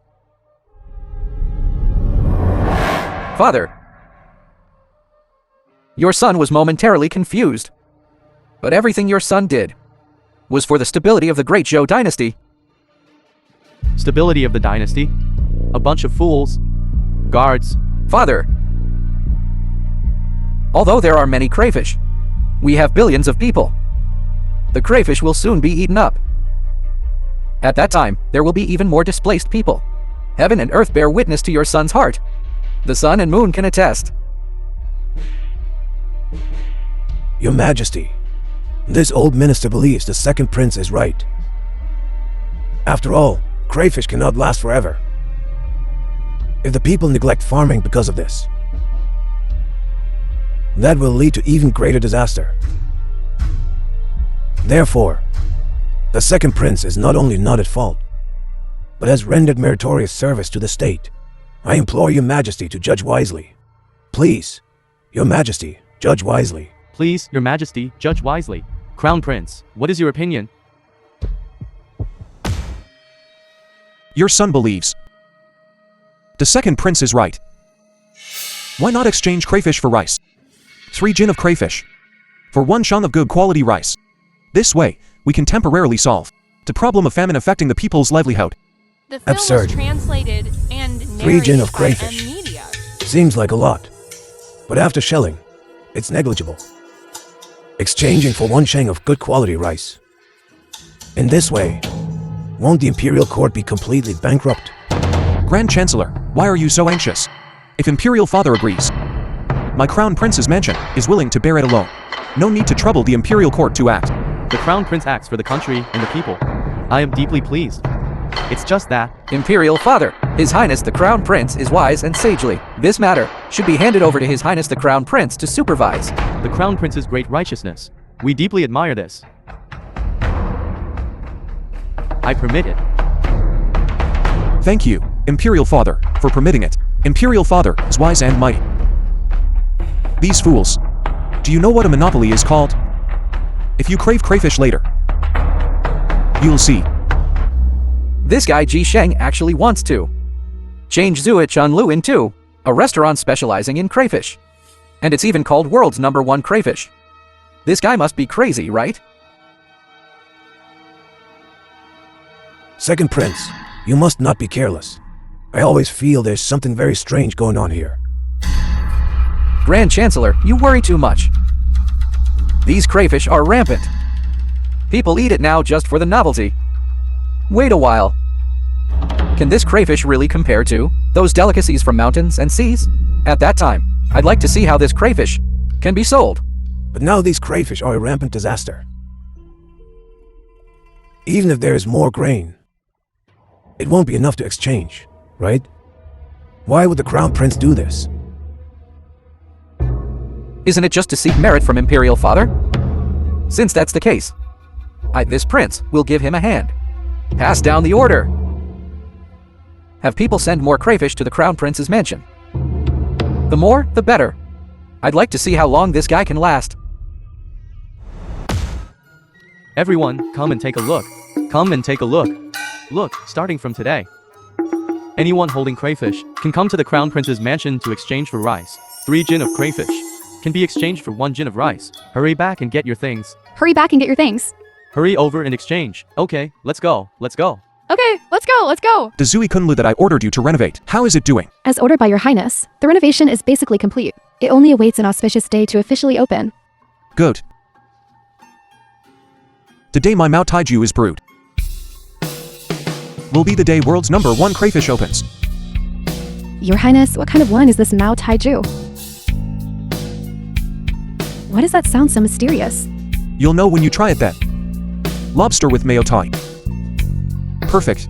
Father, your son was momentarily confused. But everything your son did was for the stability of the Great Zhou dynasty. Stability of the dynasty? A bunch of fools. Guards. Father, although there are many crayfish, we have billions of people. The crayfish will soon be eaten up. At that time, there will be even more displaced people. Heaven and earth bear witness to your son's heart. The sun and moon can attest. Your Majesty, this old minister believes the Second Prince is right. After all, crayfish cannot last forever. If the people neglect farming because of this, that will lead to even greater disaster. Therefore, the Second Prince is not only not at fault, but has rendered meritorious service to the state. I implore your Majesty to judge wisely. Please, your Majesty, judge wisely. Please, your Majesty, judge wisely. Crown Prince, what is your opinion? Your son believes the Second Prince is right. Why not exchange crayfish for rice? 3 jin of crayfish for 1 shan of good quality rice. This way, we can temporarily solve the problem of famine affecting the people's livelihood. The film Absurd. was translated and 3 jin narrated of by crayfish. M-Media. Seems like a lot, but after shelling, it's negligible. Exchanging for 1 shang of good quality rice. In this way, won't the Imperial Court be completely bankrupt? Grand Chancellor, why are you so anxious? If Imperial Father agrees, my Crown Prince's mansion is willing to bear it alone. No need to trouble the Imperial Court to act. The Crown Prince acts for the country and the people. I am deeply pleased. It's just that Imperial Father, His Highness the Crown Prince is wise and sagely. This matter should be handed over to His Highness the Crown Prince to supervise. the Crown Prince's great righteousness. We deeply admire this. I permit it. Thank you, Imperial Father, for permitting it. Imperial father is wise and mighty. These fools. Do you know what a monopoly is called? If you crave crayfish later, you'll see. This guy Ji Sheng actually wants to change Zuo Chun Lu into a restaurant specializing in crayfish. And it's even called world's #1 crayfish. This guy must be crazy, right? Second Prince, you must not be careless. I always feel there's something very strange going on here. Grand Chancellor, you worry too much. These crayfish are rampant. People eat it now just for the novelty. Wait a while. Can this crayfish really compare to those delicacies from mountains and seas? At that time, I'd like to see how this crayfish can be sold. But now these crayfish are a rampant disaster. Even if there is more grain, it won't be enough to exchange, right? Why would the Crown Prince do this? Isn't it just to seek merit from Imperial father? Since that's the case, this prince will give him a hand. Pass down the order. Have people send more crayfish to the Crown Prince's mansion. The more, the better. I'd like to see how long this guy can last. Everyone, come and take a look. Come and take a look. Look, starting from today, anyone holding crayfish can come to the Crown Prince's mansion to exchange for rice. 3 jin of crayfish can be exchanged for 1 jin of rice. Hurry back and get your things. Hurry back and get your things. Hurry over and exchange. Okay, let's go. Let's go. Okay, let's go, let's go. The Zui Kunlu that I ordered you to renovate, how is it doing? As ordered by your highness, the renovation is basically complete. It only awaits an auspicious day to officially open. Good. The day my Mao Taiju is brewed will be the day world's #1 crayfish opens. Your highness, what kind of one is this Mao Taiju? Why does that sound so mysterious? You'll know when you try it then. Lobster with mayo tai. Perfect.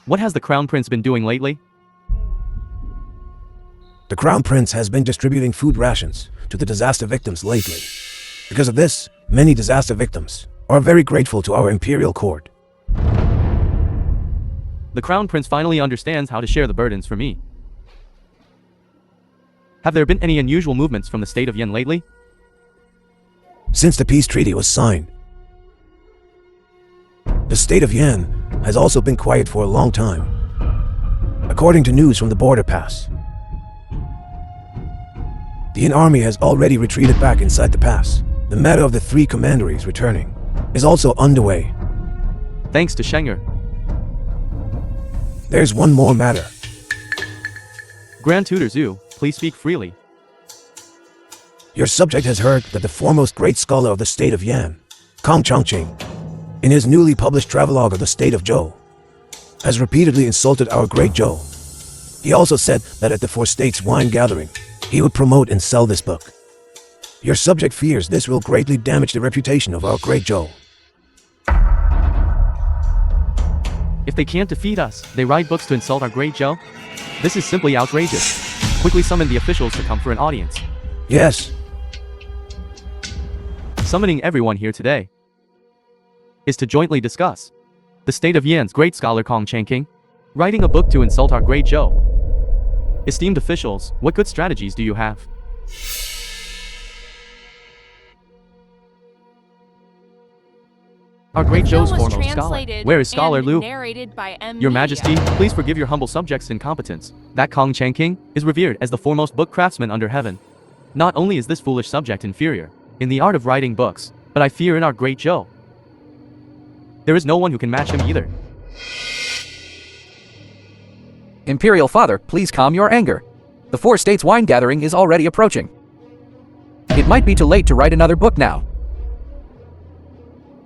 What has the Crown Prince been doing lately? The Crown Prince has been distributing food rations to the disaster victims lately. Because of this, many disaster victims are very grateful to our Imperial court. The Crown Prince finally understands how to share the burdens for me. Have there been any unusual movements from the state of Yen lately? Since the peace treaty was signed, the state of Yan has also been quiet for a long time. According to news from the border pass, the Yan army has already retreated back inside the pass. The matter of the 3 commanderies returning is also underway. Thanks to Shenger. There's one more matter. Grand Tutor Zhu, please speak freely. Your subject has heard that the foremost great scholar of the state of Yan, Kong Chongqing, in his newly published travelogue of the state of Zhou, has repeatedly insulted our great Zhou. He also said that at the Four States wine gathering, he would promote and sell this book. Your subject fears this will greatly damage the reputation of our great Zhou. If they can't defeat us, they write books to insult our great Zhou? This is simply outrageous. Quickly summon the officials to come for an audience. Yes, Summoning everyone here today is to jointly discuss the state of Yan's great scholar Kong Changqing writing a book to insult our great Zhou. Esteemed officials, what good strategies do you have? Our great The film Zhou's was foremost scholar. translated Where is Scholar and Liu? narrated by M. Your Media. Majesty, please forgive your humble subjects' incompetence. That Kong Changqing is revered as the foremost book craftsman under heaven. Not only is this foolish subject inferior in the art of writing books, but I fear in our great Zhou. There is no one who can match him either. Imperial father, please calm your anger. The Four States wine gathering is already approaching. It might be too late to write another book now.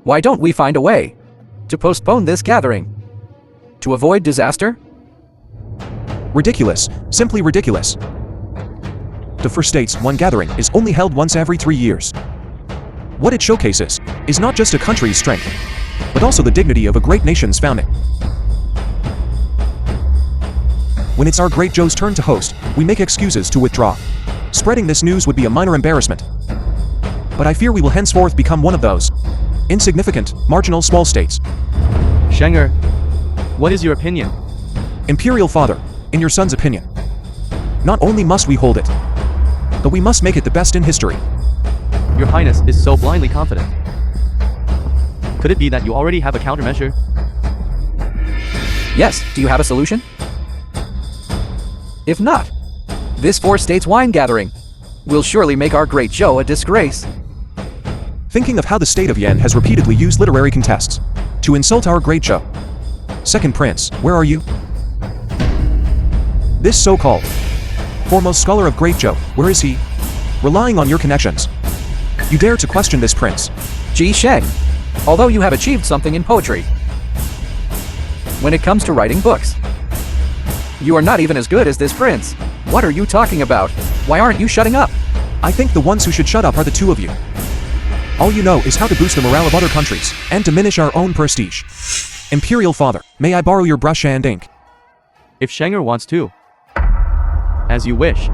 Why don't we find a way to postpone this gathering? To avoid disaster? Ridiculous. Simply ridiculous. The Four States One gathering is only held once every 3 years. What it showcases is not just a country's strength, but also the dignity of a great nation's founding. When it's our great Zhou's turn to host, we make excuses to withdraw. Spreading this news would be a minor embarrassment. But I fear we will henceforth become one of those insignificant, marginal small states. Shenger, what is your opinion? Imperial Father, in your son's opinion, not only must we hold it, but we must make it the best in history. Your Highness is so blindly confident. Could it be that you already have a countermeasure? Yes, do you have a solution? If not, this 4 states wine gathering will surely make our great Zhou a disgrace. Thinking of how the state of Yan has repeatedly used literary contests to insult our great Zhou. Second Prince, where are you? This so-called foremost scholar of Great Zhou, where is he? Relying on your connections, you dare to question this prince. Ji Sheng, although you have achieved something in poetry, when it comes to writing books, you are not even as good as this prince. What are you talking about? Why aren't you shutting up? I think the ones who should shut up are the two of you. All you know is how to boost the morale of other countries and diminish our own prestige. Imperial Father, may I borrow your brush and ink? If Shenger wants to. As you wish.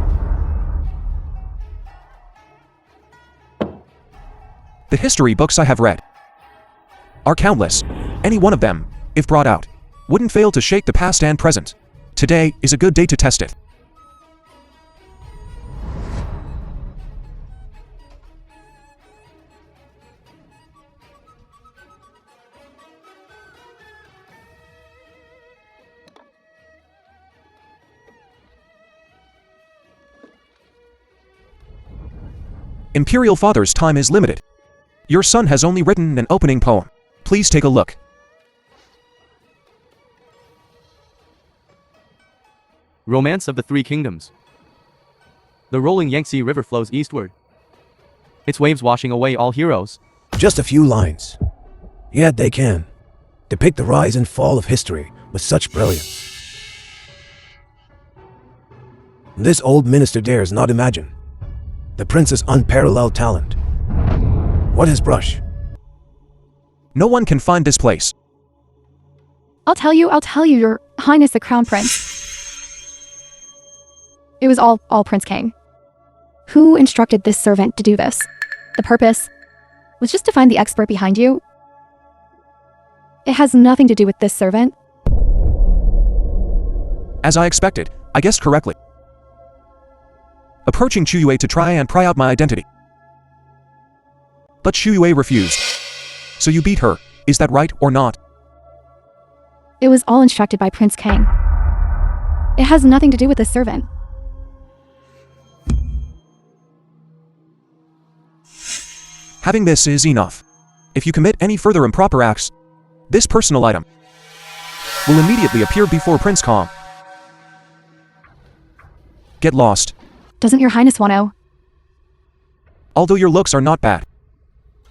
The history books I have read are countless. Any one of them, if brought out, wouldn't fail to shake the past and present. Today is a good day to test it. Imperial Father's time is limited. Your son has only written an opening poem. Please take a look. Romance of the Three Kingdoms. The rolling Yangtze River flows eastward, its waves washing away all heroes. Just a few lines. Yet they can depict the rise and fall of history with such brilliance. This old minister dares not imagine the prince's unparalleled talent. What is brush? No one can find this place. I'll tell you, Your Highness the Crown Prince. It was all Prince King. Who instructed this servant to do this? The purpose was just to find the expert behind you. It has nothing to do with this servant. As I expected, I guessed correctly. Approaching Chu Yue to try and pry out my identity. But Chu Yue refused. So you beat her, is that right or not? It was all instructed by Prince King. It has nothing to do with this servant. Having this is enough. If you commit any further improper acts, this personal item will immediately appear before Prince Kong. Get lost. Doesn't Your Highness want to? Although your looks are not bad,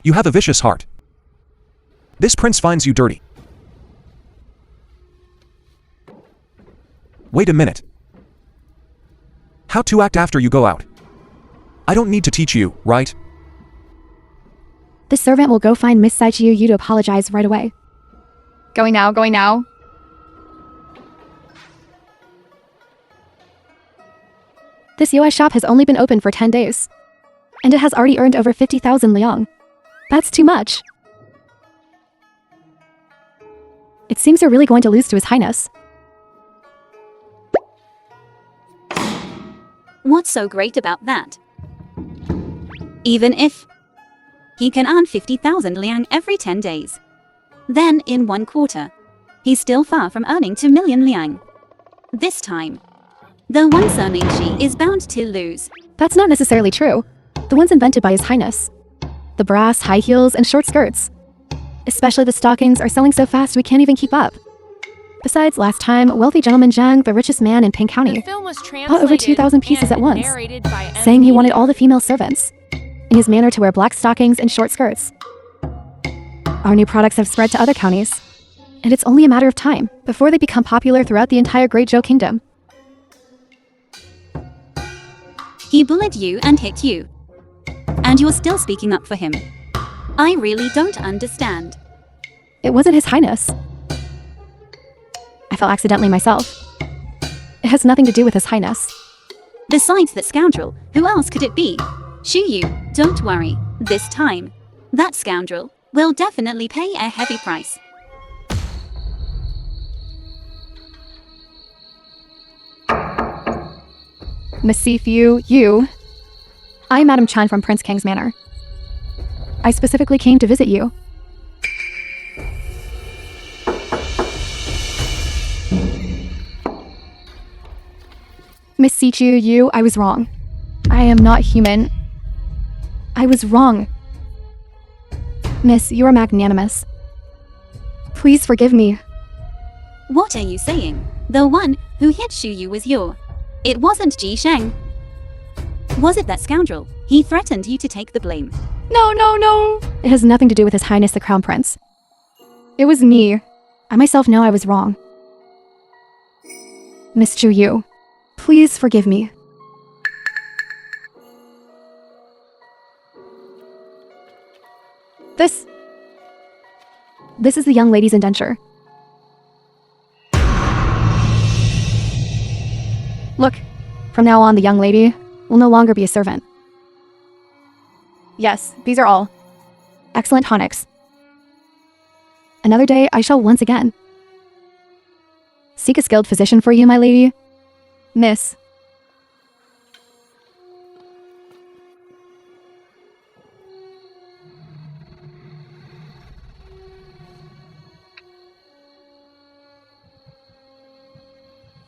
you have a vicious heart. This prince finds you dirty. Wait a minute. How to act after you go out. I don't need to teach you, right? This servant will go find Miss Sai Chiu Yu to apologize right away. Going now. This US shop has only been open for 10 days. And it has already earned over 50,000 liang. That's too much. It seems you're really going to lose to His Highness. What's so great about that? Even if he can earn 50,000 liang every 10 days, then in 1 quarter, he's still far from earning 2 million liang. This time, the one surname Shi is bound to lose. That's not necessarily true. The ones invented by His Highness. The brass, high heels, and short skirts. Especially the stockings are selling so fast we can't even keep up. Besides, last time, wealthy gentleman Zhang, the richest man in Ping County, The film was bought over 2,000 pieces and at once, narrated by saying he MD. wanted all the female servants, in his manner, to wear black stockings and short skirts. Our new products have spread to other counties, and it's only a matter of time before they become popular throughout the entire Great Zhou Kingdom. He bullied you and hit you. And you're still speaking up for him. I really don't understand. It wasn't His Highness. I fell accidentally myself. It has nothing to do with His Highness. Besides that scoundrel, who else could it be? Shu Yu, don't worry. This time, that scoundrel will definitely pay a heavy price. Monsieur you. I am Madame Chan from Prince Kang's Manor. I specifically came to visit you. Miss Sichu, you, I was wrong. I am not human. I was wrong. Miss, you are magnanimous. Please forgive me. What are you saying? The one who hit Shu Yu was you. It wasn't Ji Sheng. Was it that scoundrel? He threatened you to take the blame. No. It has nothing to do with His Highness the Crown Prince. It was me. I myself know I was wrong. Miss Chu Yu, please forgive me. This is the young lady's indenture. Look, from now on the young lady will no longer be a servant. Yes, these are all excellent tonics. Another day I shall once again seek a skilled physician for you, my lady. Miss.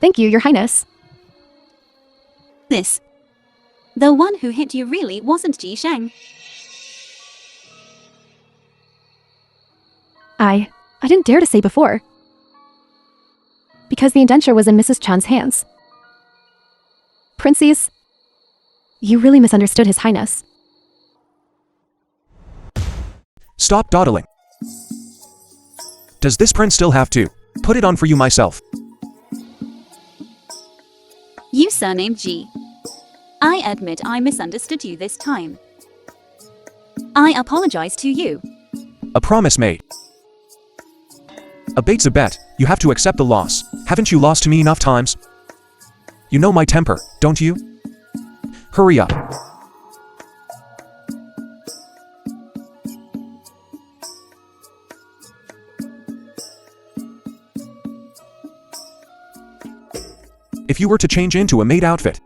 Thank you, Your Highness. The one who hit you really wasn't Ji Sheng. I didn't dare to say before. Because the indenture was in Mrs. Chan's hands. Princess, you really misunderstood His Highness. Stop dawdling. Does this prince still have to put it on for you myself? You surnamed Ji. I admit I misunderstood you this time. I apologize to you. A promise made. A bait's a bet. You have to accept the loss. Haven't you lost to me enough times? You know my temper, don't you? Hurry up. If you were to change into a maid outfit,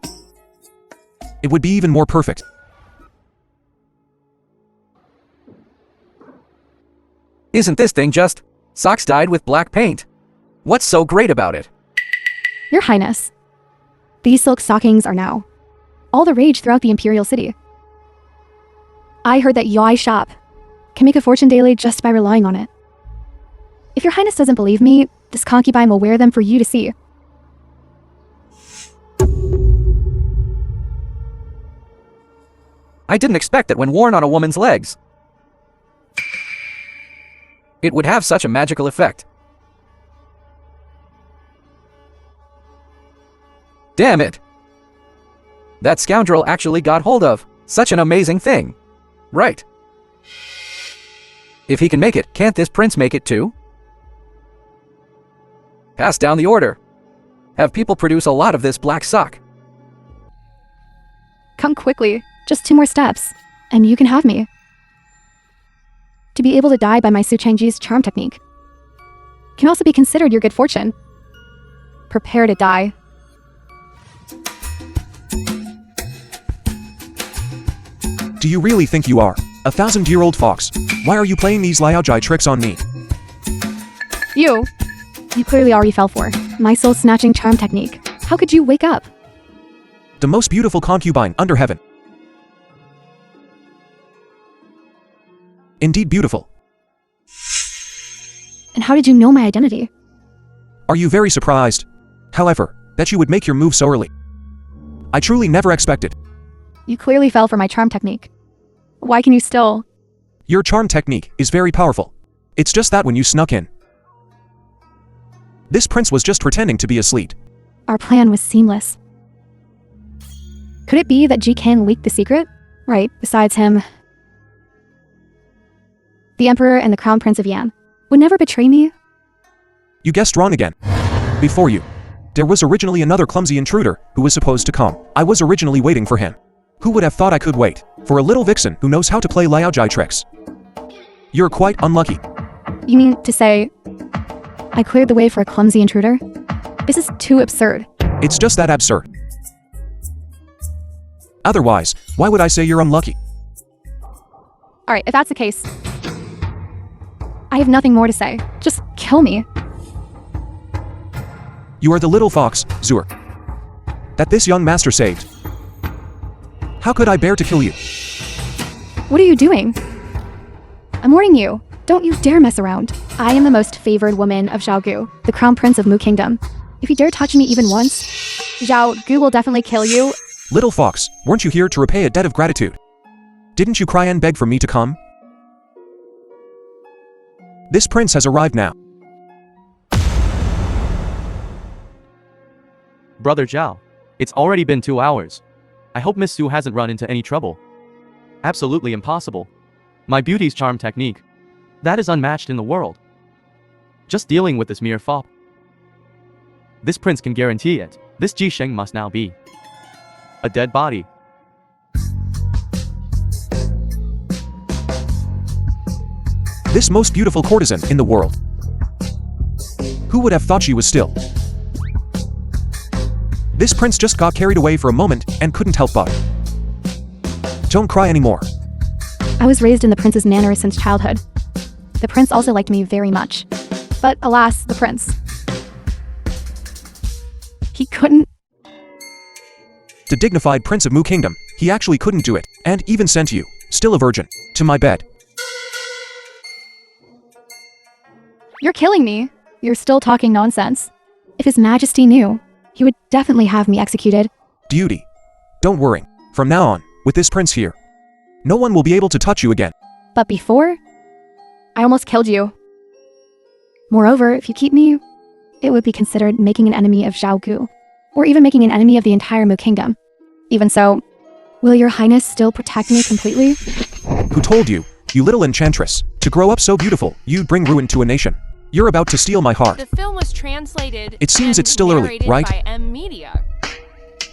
it would be even more perfect. Isn't this thing just socks dyed with black paint? What's so great about it? Your Highness, these silk stockings are now all the rage throughout the Imperial City. I heard that Yai shop can make a fortune daily just by relying on it. If Your Highness doesn't believe me, this concubine will wear them for you to see. I didn't expect that when worn on a woman's legs, it would have such a magical effect. Damn it! That scoundrel actually got hold of such an amazing thing. Right. If he can make it, can't this prince make it too? Pass down the order. Have people produce a lot of this black sock. Come quickly. Just 2 more steps, and you can have me. To be able to die by my Su Changji's charm technique can also be considered your good fortune. Prepare to die. Do you really think you are a 1,000-year-old fox? Why are you playing these Liaojai tricks on me? You clearly already fell for my soul-snatching charm technique. How could you wake up? The most beautiful concubine under heaven. Indeed beautiful. And how did you know my identity? Are you very surprised? However, that you would make your move so early. I truly never expected. You clearly fell for my charm technique. Why can you still? Your charm technique is very powerful. It's just that when you snuck in, this prince was just pretending to be asleep. Our plan was seamless. Could it be that Ji Kang leaked the secret? Right, besides him, the Emperor and the Crown Prince of Yan would never betray me? You guessed wrong again. Before you, there was originally another clumsy intruder who was supposed to come. I was originally waiting for him. Who would have thought I could wait for a little vixen who knows how to play Liaojai tricks? You're quite unlucky. You mean to say I cleared the way for a clumsy intruder? This is too absurd. It's just that absurd. Otherwise, why would I say you're unlucky? Alright, if that's the case, I have nothing more to say. Just kill me. You are the little fox, Zur, that this young master saved. How could I bear to kill you? What are you doing? I'm warning you. Don't you dare mess around. I am the most favored woman of Zhao Gu, the crown prince of Mu Kingdom. If you dare touch me even once, Zhao Gu will definitely kill you. Little fox, weren't you here to repay a debt of gratitude? Didn't you cry and beg for me to come? This prince has arrived now. Brother Zhao, it's already been 2 hours. I hope Miss Su hasn't run into any trouble. Absolutely impossible. My beauty's charm technique. That is unmatched in the world. Just dealing with this mere fop. This prince can guarantee it. This Ji Sheng must now be a dead body. This most beautiful courtesan in the world. Who would have thought she was still? This prince just got carried away for a moment and couldn't help but. Don't cry anymore. I was raised in the prince's manner since childhood. The prince also liked me very much. But alas, the prince. He couldn't. The dignified prince of Mu Kingdom, he actually couldn't do it, and even sent you, still a virgin, to my bed. You're killing me. You're still talking nonsense. If His Majesty knew, he would definitely have me executed. Duty. Don't worry. From now on, with this prince here, no one will be able to touch you again. But before, I almost killed you. Moreover, if you keep me, it would be considered making an enemy of Zhao Gu, or even making an enemy of the entire Mu Kingdom. Even so, will your highness still protect me completely? Who told you, you little enchantress, to grow up so beautiful, you'd bring ruin to a nation? You're about to steal my heart. The film was translated. It seems and it's still early, narrated right? By M Media.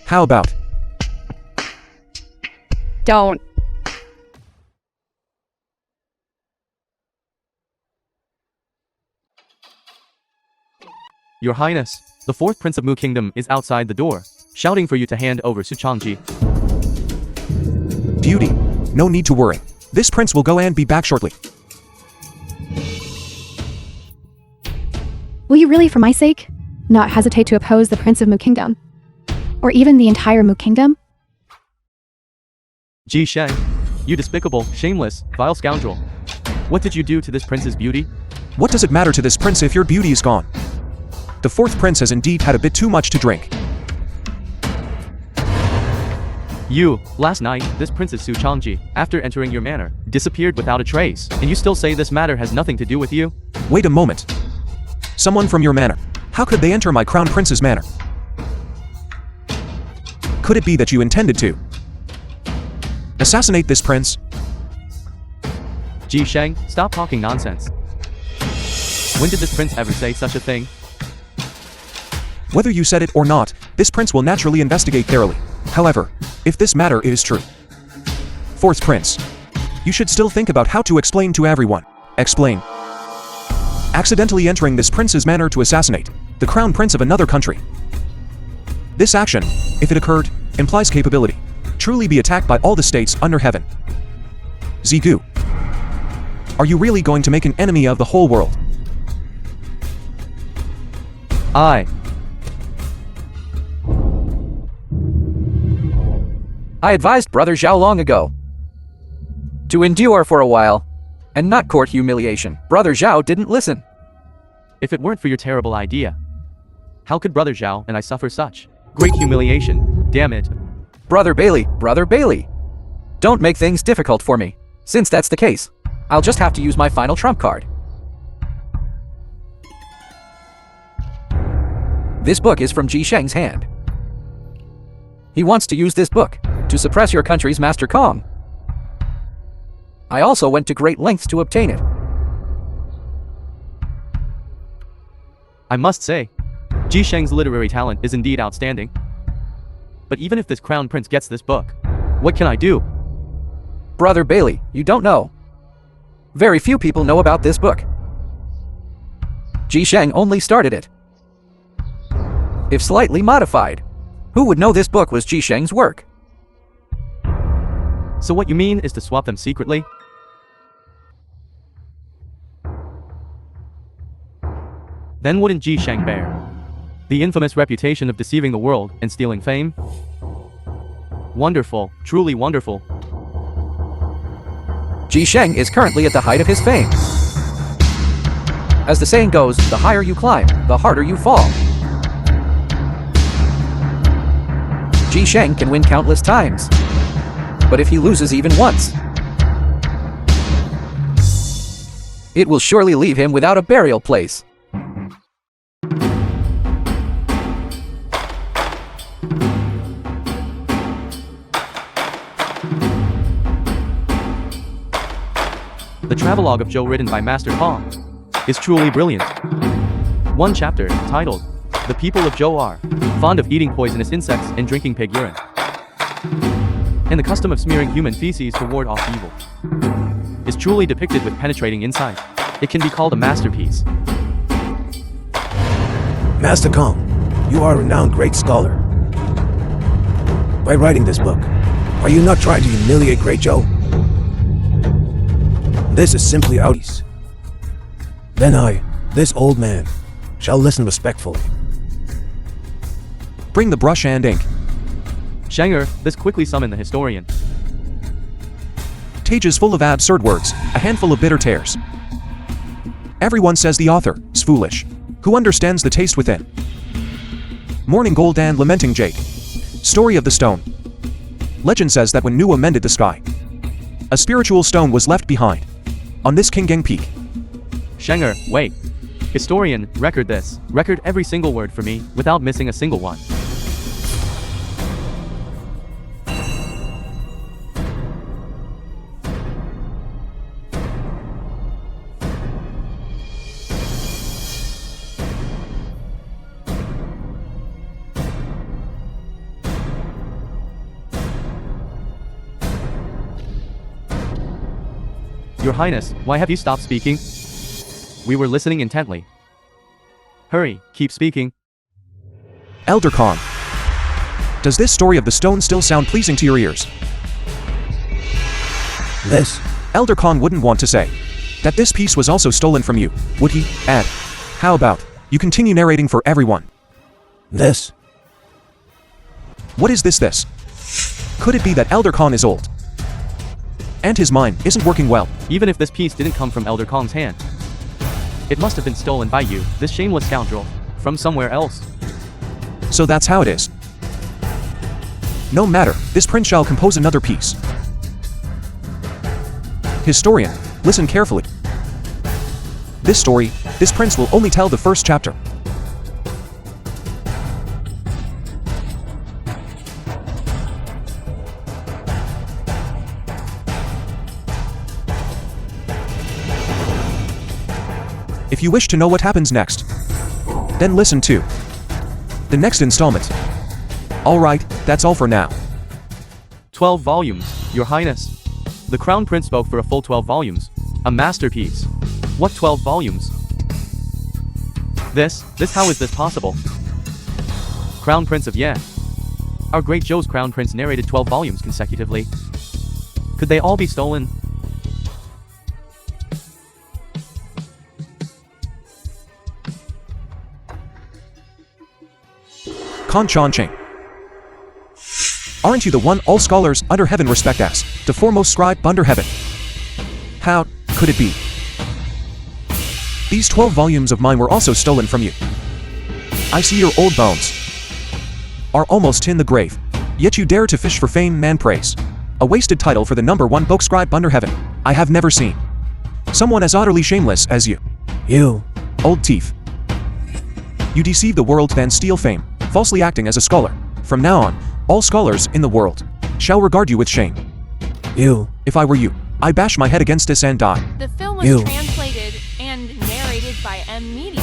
How about? Don't. Your Highness, the 4th Prince of Mu Kingdom is outside the door, shouting for you to hand over Su Changji. Beauty. No need to worry. This prince will go and be back shortly. Will you really, for my sake, not hesitate to oppose the Prince of Mu Kingdom? Or even the entire Mu Kingdom? Ji Sheng, you despicable, shameless, vile scoundrel. What did you do to this prince's beauty? What does it matter to this prince if your beauty is gone? The 4th prince has indeed had a bit too much to drink. You, last night, this Princess Su Changji, after entering your manor, disappeared without a trace, and you still say this matter has nothing to do with you? Wait a moment. Someone from your manor. How could they enter my crown prince's manor? Could it be that you intended to assassinate this prince? Ji Sheng, stop talking nonsense. When did this prince ever say such a thing? Whether you said it or not, this prince will naturally investigate thoroughly. However, if this matter is true, 4th prince, you should still think about how to explain to everyone. Explain. Accidentally entering this prince's manor to assassinate the crown prince of another country. This action, if it occurred, implies capability. Truly be attacked by all the states under heaven. Zigu. Are you really going to make an enemy of the whole world? I advised Brother Zhao long ago to endure for a while and not court humiliation. Brother Zhao didn't listen. If it weren't for your terrible idea, how could Brother Zhao and I suffer such great humiliation? Damn it. Brother Bailey, don't make things difficult for me. Since that's the case, I'll just have to use my final trump card. This book is from Ji Sheng's hand. He wants to use this book to suppress your country's Master Kong. I also went to great lengths to obtain it. I must say, Ji Sheng's literary talent is indeed outstanding. But even if this crown prince gets this book, what can I do? Brother Bailey, you don't know. Very few people know about this book. Ji Sheng only started it. If slightly modified, who would know this book was Ji Sheng's work? So what you mean is to swap them secretly? Then wouldn't Ji Sheng bear the infamous reputation of deceiving the world and stealing fame? Wonderful, truly wonderful. Ji Sheng is currently at the height of his fame. As the saying goes, the higher you climb, the harder you fall. Ji Sheng can win countless times, but if he loses even once, it will surely leave him without a burial place. The travelogue of Zhou written by Master Kong is truly brilliant. One chapter, titled, "The People of Zhou are fond of eating poisonous insects and drinking pig urine, and the custom of smearing human feces to ward off evil," is truly depicted with penetrating insight. It can be called a masterpiece. Master Kong, you are a renowned great scholar. By writing this book, are you not trying to humiliate Great Zhou? This is simply outies. Then I, this old man, shall listen respectfully. Bring the brush and ink. Shenger, this quickly summoned the historian. Pages full of absurd words, a handful of bitter tears. Everyone says the author is foolish. Who understands the taste within? Mourning gold and lamenting jade. Story of the stone. Legend says that when Nuwa mended the sky, a spiritual stone was left behind on this Kinggang Peak. Shenger, wait. Historian, record this. Record every single word for me, without missing a single one. Your Highness, why have you stopped speaking? We were listening intently. Hurry, keep speaking. Elder Kong. Does this story of the stone still sound pleasing to your ears? This? Elder Kong wouldn't want to say that this piece was also stolen from you, would he? And how about you continue narrating for everyone? This? What is this? Could it be that Elder Kong is old and his mind isn't working well? Even if this piece didn't come from Elder Kong's hand, it must have been stolen by you, this shameless scoundrel, from somewhere else. So that's how it is. No matter, this prince shall compose another piece. Historian, listen carefully. This story, this prince will only tell the first chapter. If you wish to know what happens next, then listen to the next installment. Alright, that's all for now. 12 volumes, Your Highness. The Crown Prince spoke for a full 12 volumes. A masterpiece. What 12 volumes? This how is this possible? Crown Prince of Ye. Our great Zhou's Crown Prince narrated 12 volumes consecutively. Could they all be stolen? Con Chan Ching. Aren't you the one all scholars under heaven respect as the foremost scribe under heaven? How could it be? These 12 volumes of mine were also stolen from you. I see your old bones are almost in the grave, yet you dare to fish for fame and praise. A wasted title for the #1 book scribe under heaven. I have never seen someone as utterly shameless as you. You. Old thief. You deceive the world and steal fame, falsely acting as a scholar. From now on, all scholars in the world shall regard you with shame. You. If I were you, I'd bash my head against this and die. The film was You. translated and narrated by M Media.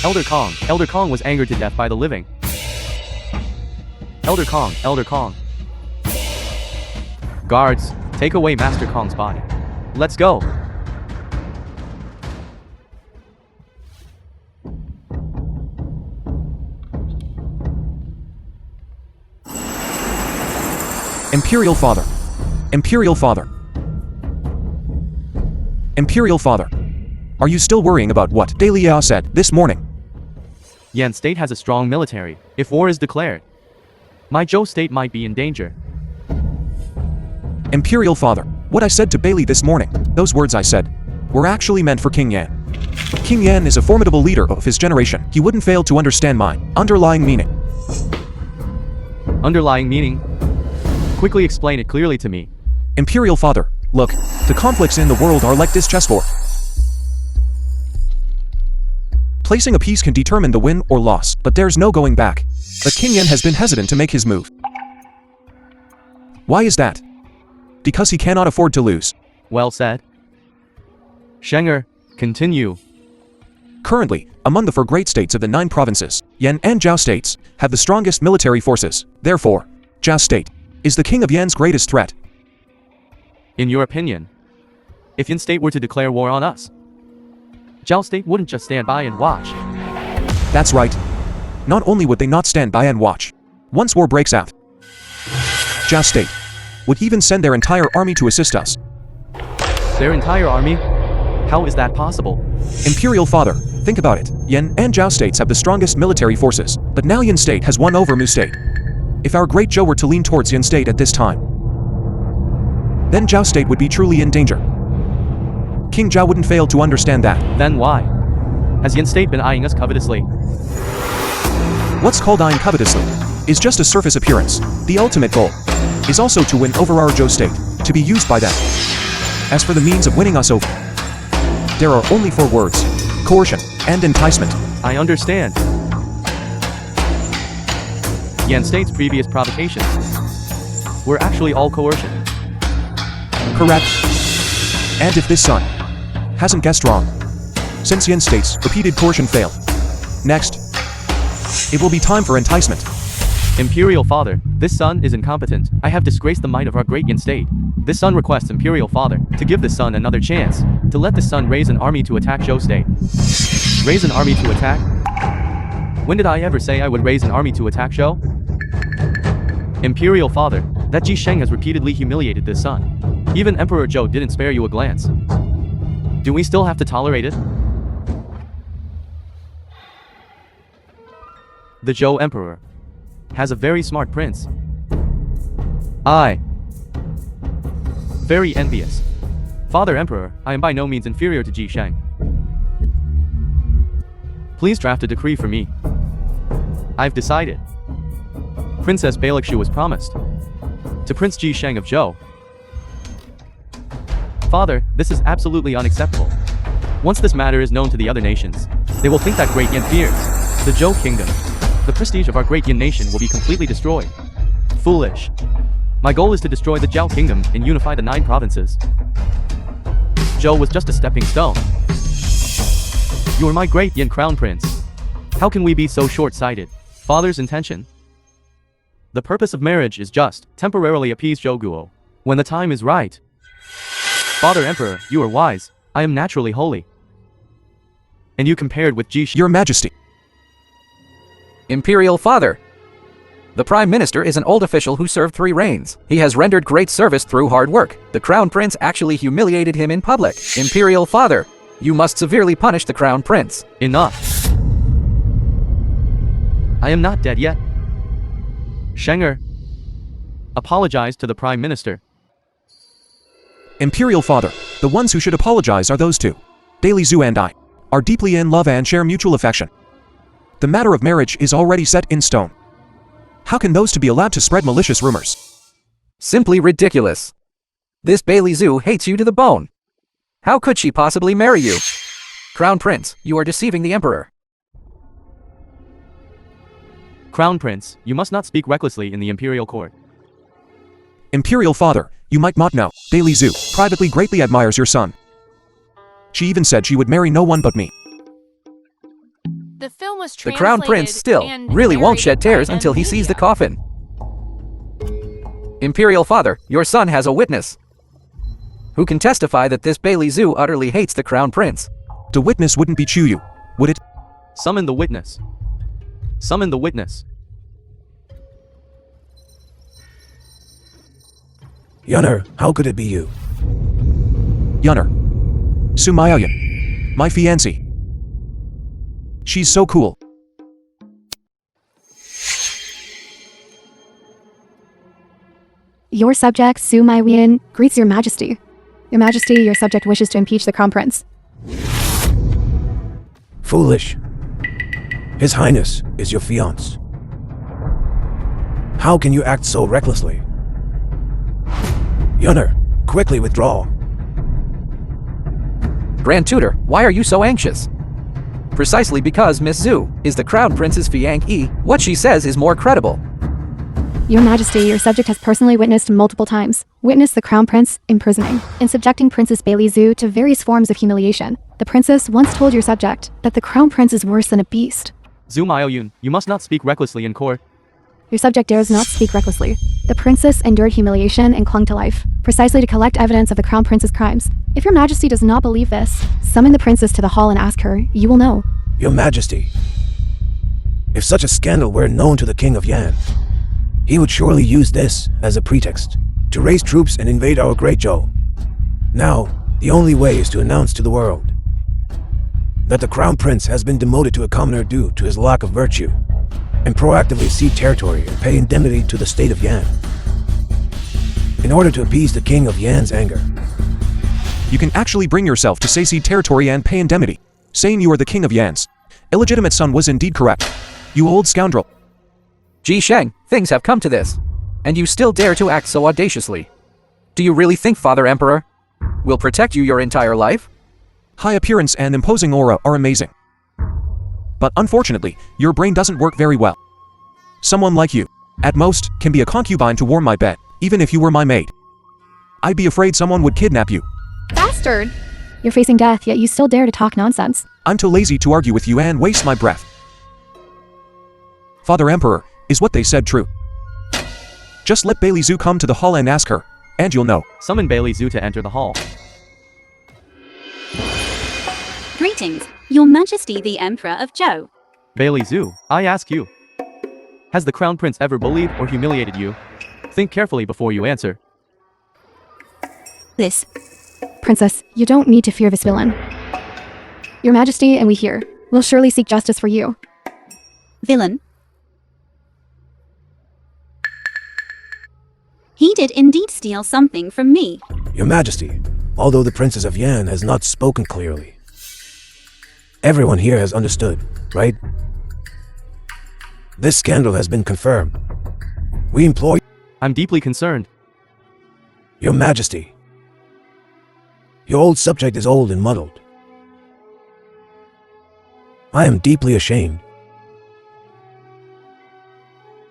Elder Kong was angered to death by the living. Elder Kong. Guards, take away Master Kong's body. Let's go. Imperial Father. Imperial Father. Imperial Father. Are you still worrying about what Daily Yao said this morning? Yan state has a strong military. If war is declared, my Zhou state might be in danger. Imperial Father, what I said to Bailey this morning, those words I said, were actually meant for King Yan. King Yan is a formidable leader of his generation. He wouldn't fail to understand my underlying meaning. Underlying meaning? Quickly explain it clearly to me. Imperial Father, look, the conflicts in the world are like this chessboard. Placing a piece can determine the win or loss, but there's no going back. But King Yan has been hesitant to make his move. Why is that? Because he cannot afford to lose. Well said. Shenger, continue. Currently, among the 4 great states of the 9 provinces, Yan and Zhao states have the strongest military forces. Therefore, Zhao state is the king of Yan's greatest threat. In your opinion, if Yan state were to declare war on us, Zhao state wouldn't just stand by and watch. That's right. Not only would they not stand by and watch, once war breaks out, Zhao state would even send their entire army to assist us. Their entire army? How is that possible? Imperial Father, think about it. Yan and Zhao states have the strongest military forces, but now Yan state has won over Mu state. If our great Zhou were to lean towards Yan state at this time, then Zhao state would be truly in danger. King Zhao wouldn't fail to understand that. Then why has Yan state been eyeing us covetously? What's called eyeing covetously is just a surface appearance. The ultimate goal is also to win over our Zhou state, to be used by them. As for the means of winning us over, there are only 4 words: coercion and enticement. I understand. Yan state's previous provocations were actually all coercion. Correct. And if this son hasn't guessed wrong, since Yan state's repeated coercion failed, next, it will be time for enticement. Imperial Father, this son is incompetent. I have disgraced the might of our great Yan state. This son requests Imperial Father to give this son another chance, to let this son raise an army to attack Zhou state. Raise an army to attack? When did I ever say I would raise an army to attack Zhou? Imperial Father, that Ji Sheng has repeatedly humiliated this son. Even Emperor Zhou didn't spare you a glance. Do we still have to tolerate it? The Zhou Emperor has a very smart prince. Very envious. Father Emperor, I am by no means inferior to Ji Sheng. Please draft a decree for me. I've decided. Princess Bailakshu was promised to Prince Ji Sheng of Zhou. Father, this is absolutely unacceptable. Once this matter is known to the other nations, they will think that Great Yan fears the Zhou kingdom. The prestige of our Great Yan nation will be completely destroyed. Foolish. My goal is to destroy the Zhao kingdom and unify the 9 provinces. Zhou was just a stepping stone. You are my great Yan crown prince. How can we be so short-sighted? Father's intention. The purpose of marriage is just temporarily appease Zhou Guo. When the time is right. Father Emperor, you are wise. I am naturally holy. And you compared with Ji Sheng. Your Majesty. Imperial Father. The Prime Minister is an old official who served 3 reigns. He has rendered great service through hard work. The Crown Prince actually humiliated him in public. Imperial Father, you must severely punish the Crown Prince. Enough. I am not dead yet. Shenger, apologize to the Prime Minister. Imperial Father, the ones who should apologize are those 2. Daily Zhu and I are deeply in love and share mutual affection. The matter of marriage is already set in stone. How can those 2 be allowed to spread malicious rumors? Simply ridiculous. This Bailey Zhu hates you to the bone. How could she possibly marry you? Crown Prince, you are deceiving the Emperor. Crown Prince, you must not speak recklessly in the Imperial court. Imperial Father, you might not know, Daily Zhu privately greatly admires your son. She even said she would marry no one but me. The film was The Crown Prince still and really won't shed narrated by tears until he sees the media. coffin. Imperial Father, your son has a witness who can testify that this Bailey Zhu utterly hates the Crown Prince. The witness wouldn't be Chuyu, would it? Summon the witness. Summon the witness. Yunner, how could it be you? Yunner. Sumayayan. My fiancée. She's so cool. Your subject, Su Maiwian, greets your majesty. Your majesty, your subject wishes to impeach the crown prince. Foolish. His Highness is your fiancé. How can you act so recklessly? Yunner, quickly withdraw. Grand Tutor, why are you so anxious? Precisely because Miss Zhu is the Crown Prince's fiancée, what she says is more credible. Your majesty, your subject has personally witnessed multiple times. Witnessed the crown prince imprisoning and subjecting Princess Bailey Zhu to various forms of humiliation. The princess once told your subject that the crown prince is worse than a beast. Zhu Maoyun, you must not speak recklessly in court. Your subject dares not speak recklessly. The princess endured humiliation and clung to life, precisely to collect evidence of the crown prince's crimes. If your majesty does not believe this, summon the princess to the hall and ask her, you will know. Your Majesty, if such a scandal were known to the King of Yan, he would surely use this as a pretext to raise troops and invade our great Zhou. Now, the only way is to announce to the world that the Crown Prince has been demoted to a commoner due to his lack of virtue, and proactively cede territory and pay indemnity to the state of Yan, in order to appease the King of Yan's anger. You can actually bring yourself to cede territory and pay indemnity. Saying you are the king of Yan's illegitimate son was indeed correct. You old scoundrel. Ji Sheng, things have come to this. And you still dare to act so audaciously. Do you really think Father Emperor will protect you your entire life? High appearance and imposing aura are amazing. But unfortunately, your brain doesn't work very well. Someone like you, at most, can be a concubine to warm my bed, even if you were my maid. I'd be afraid someone would kidnap you. Bastard! You're facing death, yet you still dare to talk nonsense. I'm too lazy to argue with you and waste my breath. Father Emperor, is what they said true? Just let Bailey Zhu come to the hall and ask her, and you'll know. Summon Bailey Zhu to enter the hall. Greetings, Your Majesty the Emperor of Zhou. Bailey Zhu, I ask you. Has the Crown Prince ever bullied or humiliated you? Think carefully before you answer. This. Princess, you don't need to fear this villain. Your Majesty and we here will surely seek justice for you. Villain. He did indeed steal something from me. Your Majesty, although the Princess of Yan has not spoken clearly, everyone here has understood, right? This scandal has been confirmed. We implore I'm deeply concerned. Your Majesty, your old subject is old and muddled. I am deeply ashamed.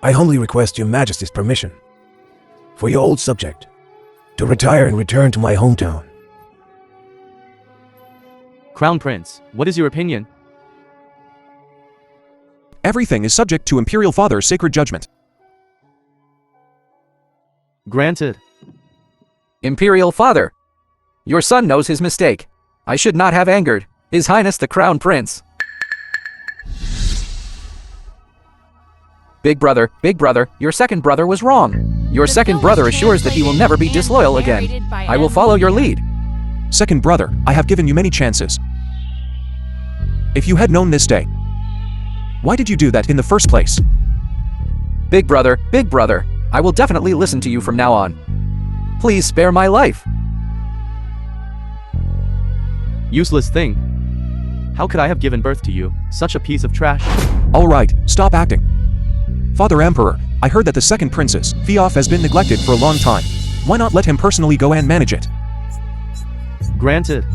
I humbly request Your Majesty's permission for your old subject to retire and return to my hometown. Crown Prince, what is your opinion? Everything is subject to Imperial Father's sacred judgment. Granted. Imperial Father, your son knows his mistake. I should not have angered His Highness the Crown Prince. Big brother, your second brother was wrong. Your second brother assures that he will never be disloyal again. I will follow your lead. Second brother, I have given you many chances. If you had known this day, why did you do that in the first place? Big brother, I will definitely listen to you from now on. Please spare my life. Useless thing. How could I have given birth to you, such a piece of trash? Alright, stop acting. Father Emperor, I heard that the second princess, Fiaf, has been neglected for a long time. Why not let him personally go and manage it? Granted.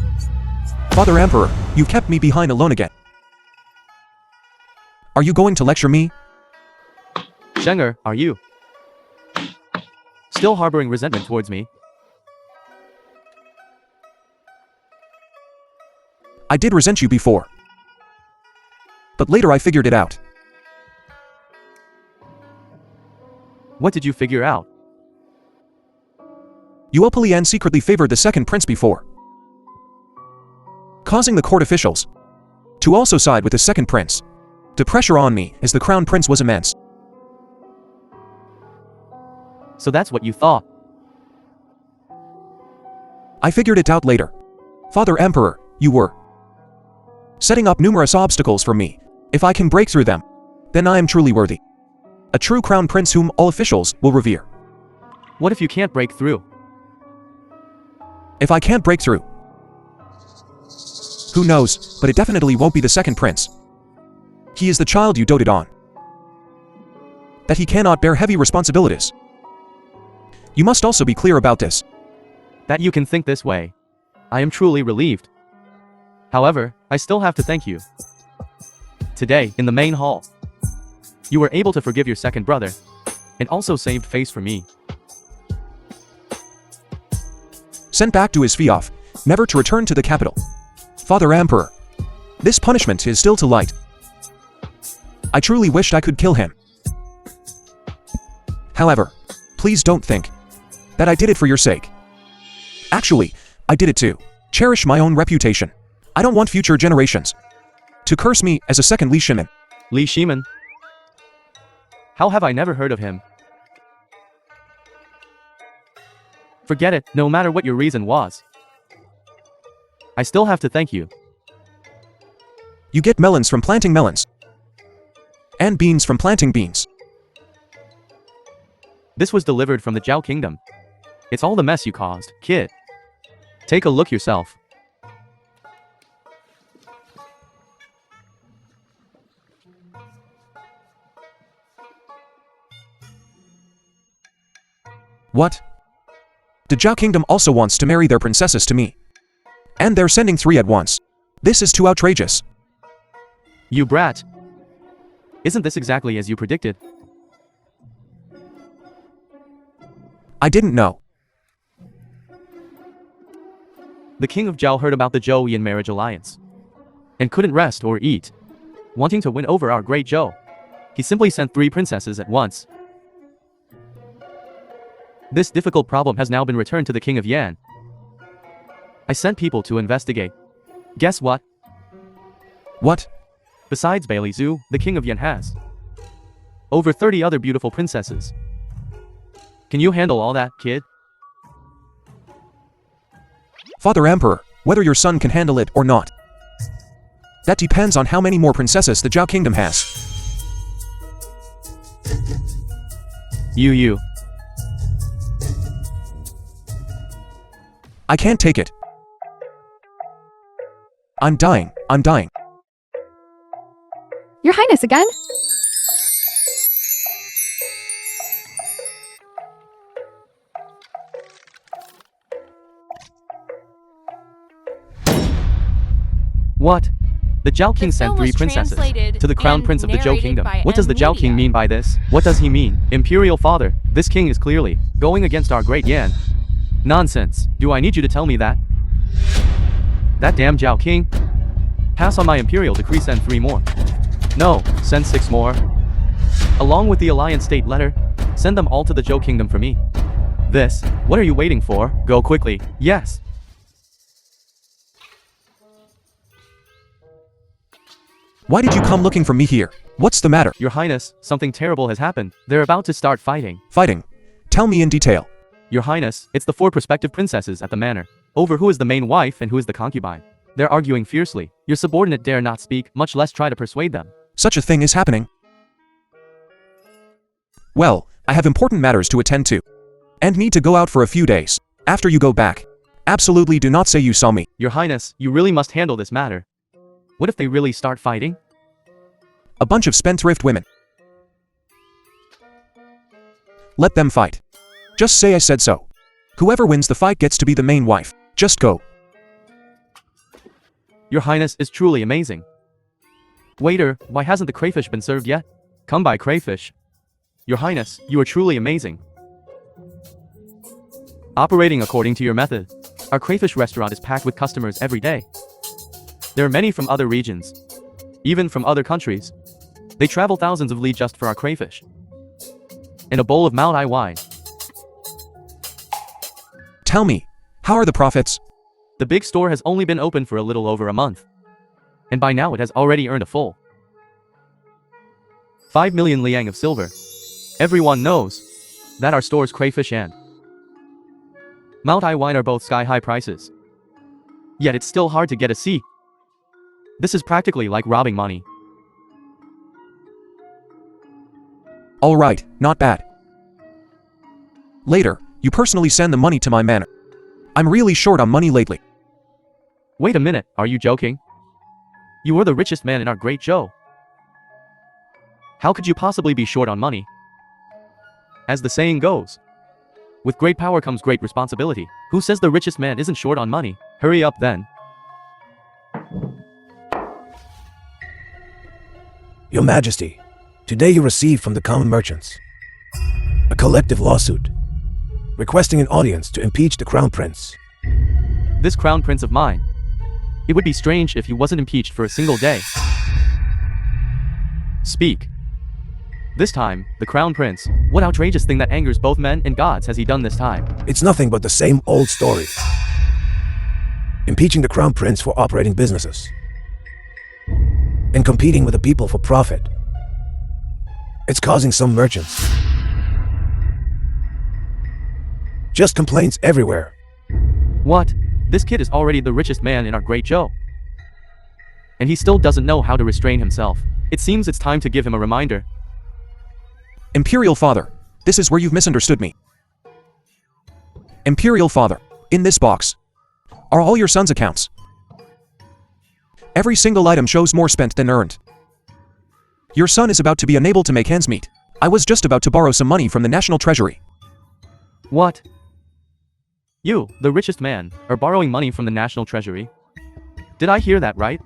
Father Emperor, you've kept me behind alone again. Are you going to lecture me? Shenger, are you still harboring resentment towards me? I did resent you before. But later I figured it out. What did you figure out? You openly and secretly favored the second prince before, causing the court officials to also side with the second prince. The pressure on me as the crown prince was immense. So that's what you thought. I figured it out later. Father Emperor, you were setting up numerous obstacles for me. If I can break through them, then I am truly worthy. A true crown prince whom all officials will revere. What if you can't break through? If I can't break through, who knows, but it definitely won't be the second prince. He is the child you doted on. That he cannot bear heavy responsibilities. You must also be clear about this. That you can think this way. I am truly relieved. However, I still have to thank you. Today, in the main hall, you were able to forgive your second brother, and also saved face for me. Sent back to his fief, never to return to the capital. Father Emperor, this punishment is still too light. I truly wished I could kill him. However, please don't think that I did it for your sake. Actually, I did it to cherish my own reputation. I don't want future generations to curse me as a second Li Shimin. Li Shimin? How have I never heard of him? Forget it, no matter what your reason was. I still have to thank you. You get melons from planting melons. And beans from planting beans. This was delivered from the Zhao Kingdom. It's all the mess you caused, kid. Take a look yourself. What? The Zhao Kingdom also wants to marry their princesses to me. And they're sending 3 at once. This is too outrageous. You brat. Isn't this exactly as you predicted? I didn't know. The king of Zhao heard about the Zhou-Yan marriage alliance and couldn't rest or eat, wanting to win over our great Zhou. He simply sent 3 princesses at once. This difficult problem has now been returned to the king of Yan. I sent people to investigate. Guess what? What? Besides Bailey Zhu, the king of Yan has over 30 other beautiful princesses. Can you handle all that, kid? Father Emperor, whether your son can handle it or not, that depends on how many more princesses the Zhao Kingdom has. You. I can't take it. I'm dying. Your Highness again? What? The Zhao King sent film 3 was princesses translated to the crown and prince of the Zhou narrated Kingdom. by What does the Zhao King Media. mean by this? What does he mean? Imperial father, this king is clearly going against our great Yan. Nonsense. Do I need you to tell me that? That damn Zhao King. Pass on my imperial decree, send 3 more. No, send 6 more. Along with the alliance state letter, send them all to the Zhou Kingdom for me. This, what are you waiting for? Go quickly. Yes. Why did you come looking for me here? What's the matter? Your Highness, something terrible has happened. They're about to start fighting. Fighting. Tell me in detail. Your Highness, it's the 4 prospective princesses at the manor, over who is the main wife and who is the concubine. They're arguing fiercely. Your subordinate dare not speak, much less try to persuade them. Such a thing is happening. Well, I have important matters to attend to. And need to go out for a few days. After you go back, absolutely do not say you saw me. Your Highness, you really must handle this matter. What if they really start fighting? A bunch of spendthrift women. Let them fight. Just say I said so. Whoever wins the fight gets to be the main wife. Just go. Your Highness is truly amazing. Waiter, why hasn't the crayfish been served yet? Come by, crayfish. Your Highness, you are truly amazing. Operating according to your method, our crayfish restaurant is packed with customers every day. There are many from other regions, even from other countries. They travel thousands of li just for our crayfish. And a bowl of Mount I wine. Tell me, how are the profits? The big store has only been open for a little over a month. And by now it has already earned a full 5 million liang of silver. Everyone knows that our store's crayfish and Mount I wine are both sky-high prices. Yet it's still hard to get a seat. This is practically like robbing money. Alright, not bad. Later, you personally send the money to my manor. I'm really short on money lately. Wait a minute, are you joking? You were the richest man in our great Joe. How could you possibly be short on money? As the saying goes, with great power comes great responsibility. Who says the richest man isn't short on money? Hurry up then. Your Majesty, today you received from the common merchants a collective lawsuit requesting an audience to impeach the Crown Prince. This Crown Prince of mine. It would be strange if he wasn't impeached for a single day. Speak. This time, the Crown Prince, what outrageous thing that angers both men and gods has he done this time? It's nothing but the same old story. Impeaching the Crown Prince for operating businesses and competing with the people for profit. It's causing some merchants just complaints everywhere. What? This kid is already the richest man in our great Joe. And he still doesn't know how to restrain himself. It seems it's time to give him a reminder. Imperial Father, this is where you've misunderstood me. Imperial Father, in this box are all your son's accounts. Every single item shows more spent than earned. Your son is about to be unable to make ends meet. I was just about to borrow some money from the National Treasury. What? You, the richest man, are borrowing money from the National Treasury? Did I hear that right?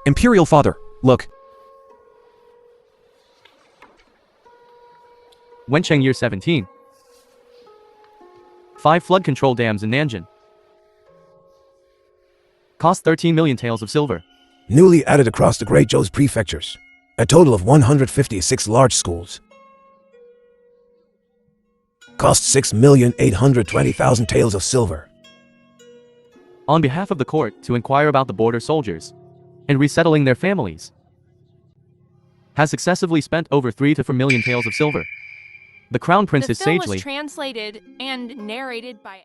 Imperial Father, look. Wencheng Year 17. 5 flood control dams in Nanjing. Cost 13 million taels of silver. Newly added across the Great Zhou's prefectures. A total of 156 large schools. Cost 6,820,000 taels of silver. On behalf of the court to inquire about the border soldiers and resettling their families. Has successively spent over 3 to 4 million taels of silver. The Crown Prince The is film sagely was translated and narrated by